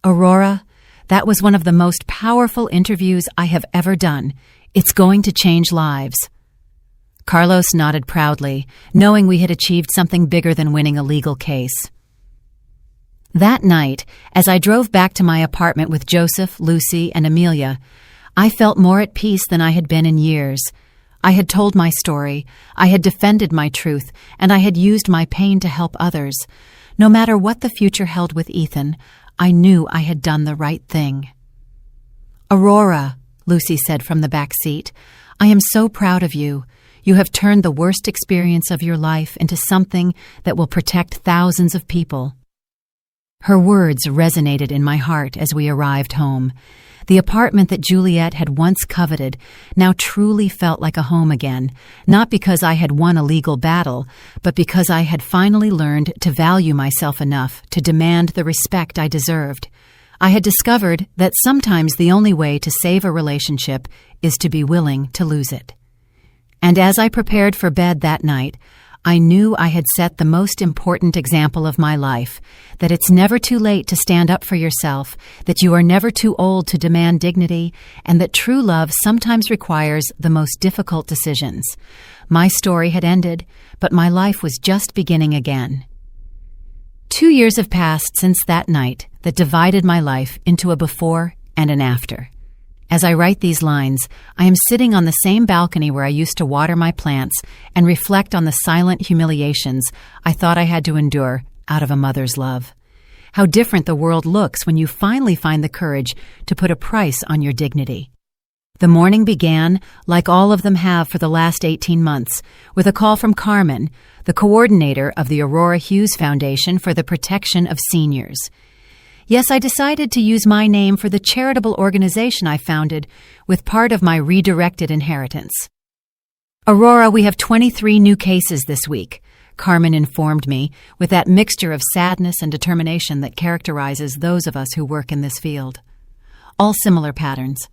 Aurora, that was one of the most powerful interviews I have ever done. It's going to change lives. Carlos nodded proudly, knowing we had achieved something bigger than winning a legal case. That night, as I drove back to my apartment with Joseph, Lucy, and Amelia, I felt more at peace than I had been in years. I had told my story, I had defended my truth, and I had used my pain to help others. No matter what the future held with Ethan, I knew I had done the right thing. "Aurora," Lucy said from the back seat, "I am so proud of you. You have turned the worst experience of your life into something that will protect thousands of people." Her words resonated in my heart as we arrived home. The apartment that Juliet had once coveted now truly felt like a home again, not because I had won a legal battle, but because I had finally learned to value myself enough to demand the respect I deserved. I had discovered that sometimes the only way to save a relationship is to be willing to lose it. And as I prepared for bed that night, I knew I had set the most important example of my life, that it's never too late to stand up for yourself, that you are never too old to demand dignity, and that true love sometimes requires the most difficult decisions. My story had ended, but my life was just beginning again. 2 years have passed since that night that divided my life into a before and an after. As I write these lines, I am sitting on the same balcony where I used to water my plants and reflect on the silent humiliations I thought I had to endure out of a mother's love. How different the world looks when you finally find the courage to put a price on your dignity. The morning began, like all of them have for the last 18 months, with a call from Carmen, the coordinator of the Aurora Hughes Foundation for the Protection of Seniors. Yes, I decided to use my name for the charitable organization I founded with part of my redirected inheritance. "Aurora, we have 23 new cases this week," Carmen informed me with that mixture of sadness and determination that characterizes those of us who work in this field. All similar patterns.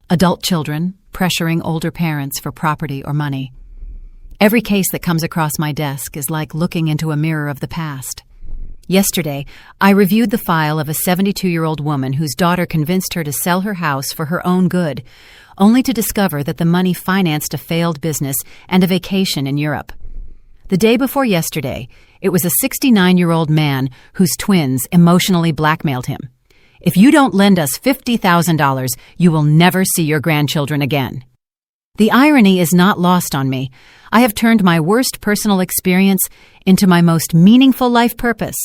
Adult children pressuring older parents for property or money. Every case that comes across my desk is like looking into a mirror of the past. Yesterday, I reviewed the file of a 72-year-old woman whose daughter convinced her to sell her house for her own good, only to discover that the money financed a failed business and a vacation in Europe. The day before yesterday, it was a 69-year-old man whose twins emotionally blackmailed him. "If you don't lend us $50,000, you will never see your grandchildren again." The irony is not lost on me. I have turned my worst personal experience into my most meaningful life purpose.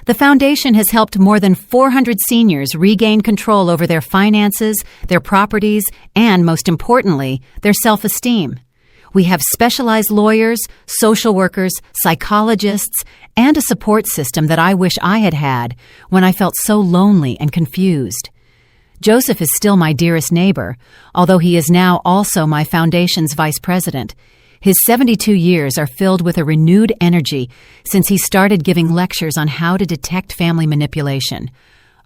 The foundation has helped more than 400 seniors regain control over their finances, their properties, and, most importantly, their self-esteem. We have specialized lawyers, social workers, psychologists, and a support system that I wish I had had when I felt so lonely and confused. Joseph is still my dearest neighbor, although he is now also my foundation's vice president. His 72 years are filled with a renewed energy since he started giving lectures on how to detect family manipulation.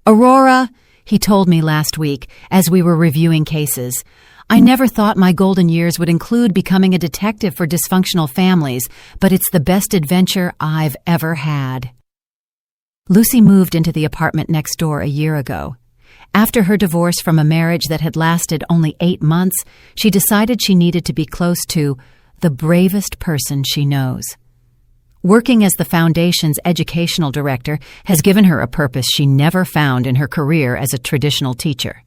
"Aurora," he told me last week as we were reviewing cases, "I never thought my golden years would include becoming a detective for dysfunctional families, but it's the best adventure I've ever had." Lucy moved into the apartment next door a year ago. After her divorce from a marriage that had lasted only 8 months, she decided she needed to be close to the bravest person she knows. Working as the Foundation's educational director has given her a purpose she never found in her career as a traditional teacher.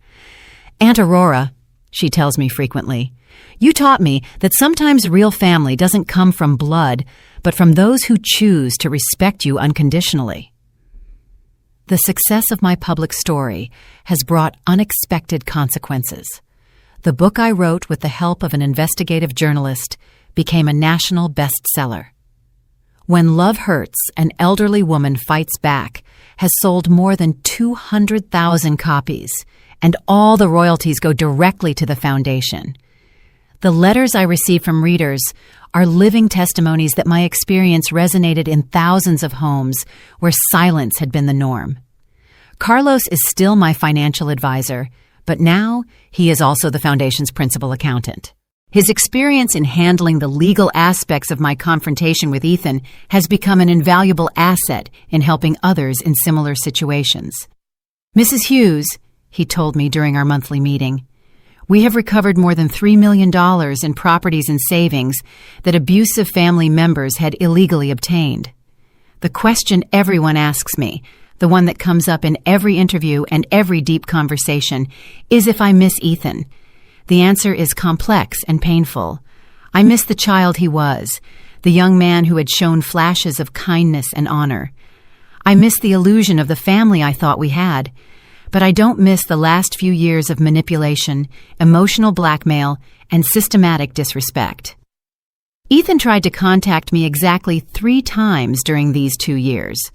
"Aunt Aurora," she tells me frequently, "you taught me that sometimes real family doesn't come from blood, but from those who choose to respect you unconditionally." The success of my public story has brought unexpected consequences. The book I wrote with the help of an investigative journalist became a national bestseller. When Love Hurts, An Elderly Woman Fights Back has sold more than 200,000 copies, and all the royalties go directly to the foundation. The letters I receive from readers are living testimonies that my experience resonated in thousands of homes where silence had been the norm. Carlos is still my financial advisor, but now he is also the foundation's principal accountant. His experience in handling the legal aspects of my confrontation with Ethan has become an invaluable asset in helping others in similar situations. "Mrs. Hughes," he told me during our monthly meeting, "we have recovered more than $3 million in properties and savings that abusive family members had illegally obtained. The question everyone asks me, the one that comes up in every interview and every deep conversation, is if I miss Ethan. The answer is complex and painful. I miss the child he was, the young man who had shown flashes of kindness and honor. I miss the illusion of the family I thought we had, but I don't miss the last few years of manipulation, emotional blackmail, and systematic disrespect. Ethan tried to contact me exactly 3 times during these 2 years.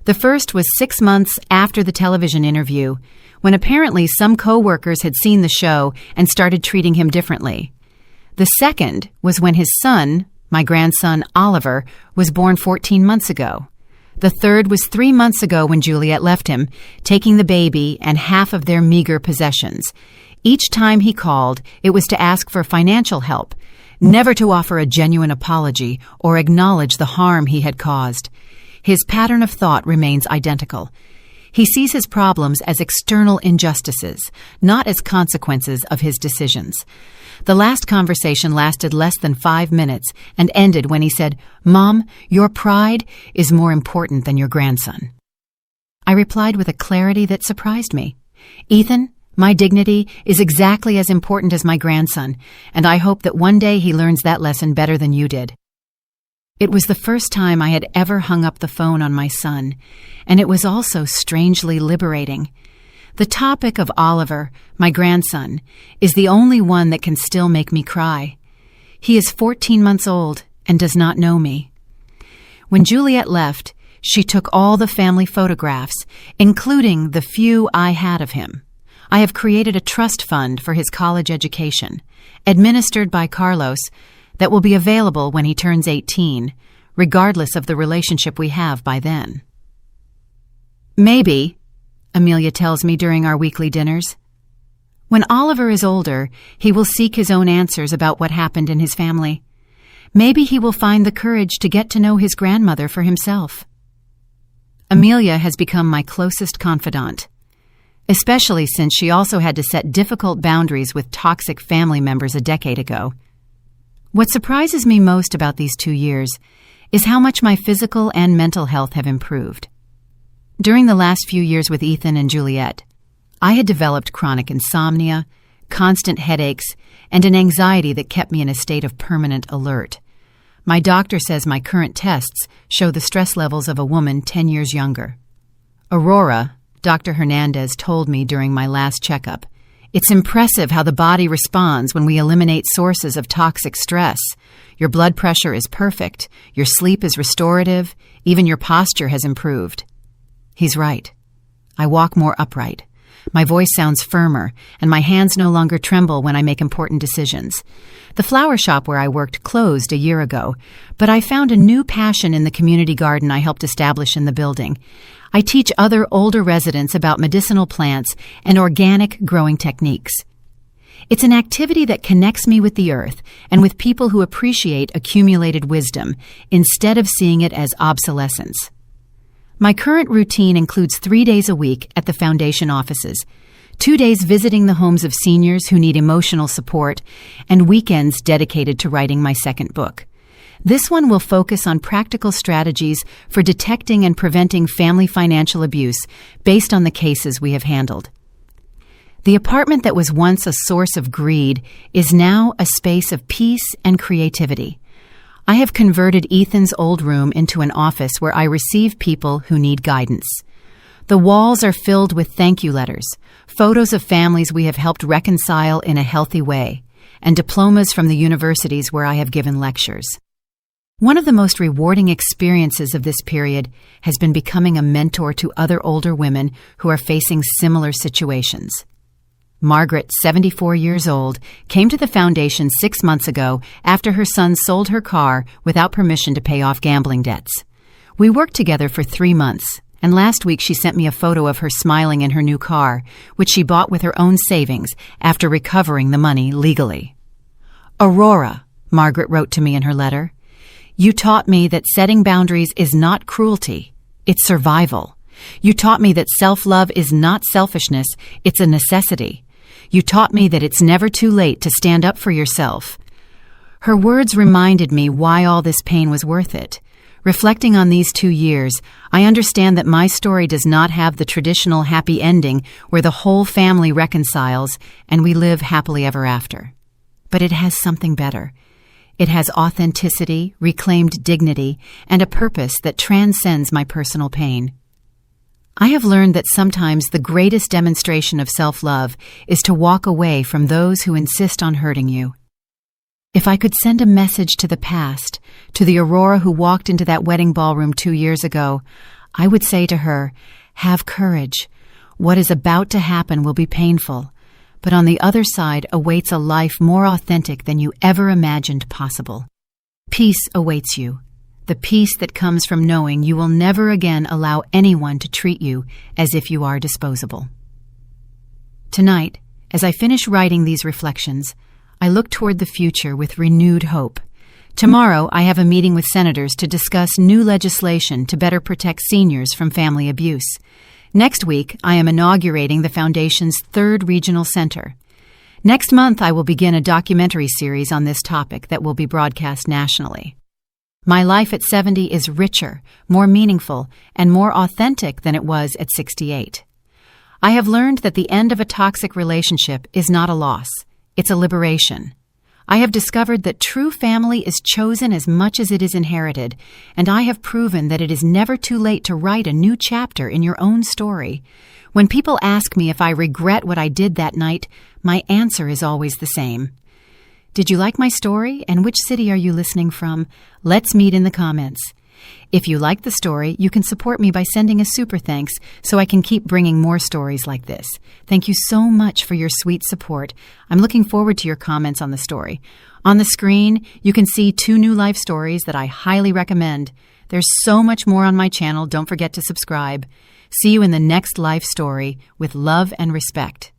The first was 6 months after the television interview, when apparently some co-workers had seen the show and started treating him differently. The second was when his son, my grandson Oliver, was born 14 months ago. The third was 3 months ago when Juliet left him, taking the baby and half of their meager possessions. Each time he called, it was to ask for financial help, never to offer a genuine apology or acknowledge the harm he had caused. His pattern of thought remains identical. He sees his problems as external injustices, not as consequences of his decisions. The last conversation lasted less than 5 minutes and ended when he said, "Mom, your pride is more important than your grandson." I replied with a clarity that surprised me. "Ethan, my dignity is exactly as important as my grandson, and I hope that one day he learns that lesson better than you did." It was the first time I had ever hung up the phone on my son, and it was also strangely liberating. The topic of Oliver, my grandson, is the only one that can still make me cry. He is 14 months old and does not know me. When Juliet left, she took all the family photographs, including the few I had of him. I have created a trust fund for his college education, administered by Carlos, that will be available when he turns 18, regardless of the relationship we have by then. Maybe, Amelia tells me during our weekly dinners, when Oliver is older, he will seek his own answers about what happened in his family. Maybe he will find the courage to get to know his grandmother for himself. Amelia has become my closest confidant, especially since she also had to set difficult boundaries with toxic family members a decade ago. What surprises me most about these 2 years is how much my physical and mental health have improved. During the last few years with Ethan and Juliet, I had developed chronic insomnia, constant headaches, and an anxiety that kept me in a state of permanent alert. My doctor says my current tests show the stress levels of a woman 10 years younger. Aurora, Dr. Hernandez, told me during my last checkup, "It's impressive how the body responds when we eliminate sources of toxic stress. Your blood pressure is perfect, your sleep is restorative, even your posture has improved." He's right. I walk more upright. My voice sounds firmer, and my hands no longer tremble when I make important decisions. The flower shop where I worked closed a year ago, but I found a new passion in the community garden I helped establish in the building. I teach other older residents about medicinal plants and organic growing techniques. It's an activity that connects me with the earth and with people who appreciate accumulated wisdom instead of seeing it as obsolescence. My current routine includes 3 days a week at the foundation offices, 2 days visiting the homes of seniors who need emotional support, and weekends dedicated to writing my second book. This one will focus on practical strategies for detecting and preventing family financial abuse based on the cases we have handled. The apartment that was once a source of greed is now a space of peace and creativity. I have converted Ethan's old room into an office where I receive people who need guidance. The walls are filled with thank you letters, photos of families we have helped reconcile in a healthy way, and diplomas from the universities where I have given lectures. One of the most rewarding experiences of this period has been becoming a mentor to other older women who are facing similar situations. Margaret, 74 years old, came to the foundation 6 months ago after her son sold her car without permission to pay off gambling debts. We worked together for 3 months, and last week she sent me a photo of her smiling in her new car, which she bought with her own savings after recovering the money legally. "Aurora," Margaret wrote to me in her letter, "you taught me that setting boundaries is not cruelty, it's survival. You taught me that self-love is not selfishness, it's a necessity. You taught me that it's never too late to stand up for yourself." Her words reminded me why all this pain was worth it. Reflecting on these 2 years, I understand that my story does not have the traditional happy ending where the whole family reconciles and we live happily ever after. But it has something better. It has authenticity, reclaimed dignity, and a purpose that transcends my personal pain. I have learned that sometimes the greatest demonstration of self-love is to walk away from those who insist on hurting you. If I could send a message to the past, to the Aurora who walked into that wedding ballroom 2 years ago, I would say to her, have courage. What is about to happen will be painful, but on the other side awaits a life more authentic than you ever imagined possible. Peace awaits you, the peace that comes from knowing you will never again allow anyone to treat you as if you are disposable. Tonight, as I finish writing these reflections, I look toward the future with renewed hope. Tomorrow, I have a meeting with senators to discuss new legislation to better protect seniors from family abuse. Next week, I am inaugurating the Foundation's 3rd Regional Center. Next month, I will begin a documentary series on this topic that will be broadcast nationally. My life at 70 is richer, more meaningful, and more authentic than it was at 68. I have learned that the end of a toxic relationship is not a loss. It's a liberation. I have discovered that true family is chosen as much as it is inherited, and I have proven that it is never too late to write a new chapter in your own story. When people ask me if I regret what I did that night, my answer is always the same. Did you like my story, and which city are you listening from? Let's meet in the comments. If you like the story, you can support me by sending a super thanks so I can keep bringing more stories like this. Thank you so much for your sweet support. I'm looking forward to your comments on the story. On the screen, you can see 2 new life stories that I highly recommend. There's so much more on my channel. Don't forget to subscribe. See you in the next life story with love and respect.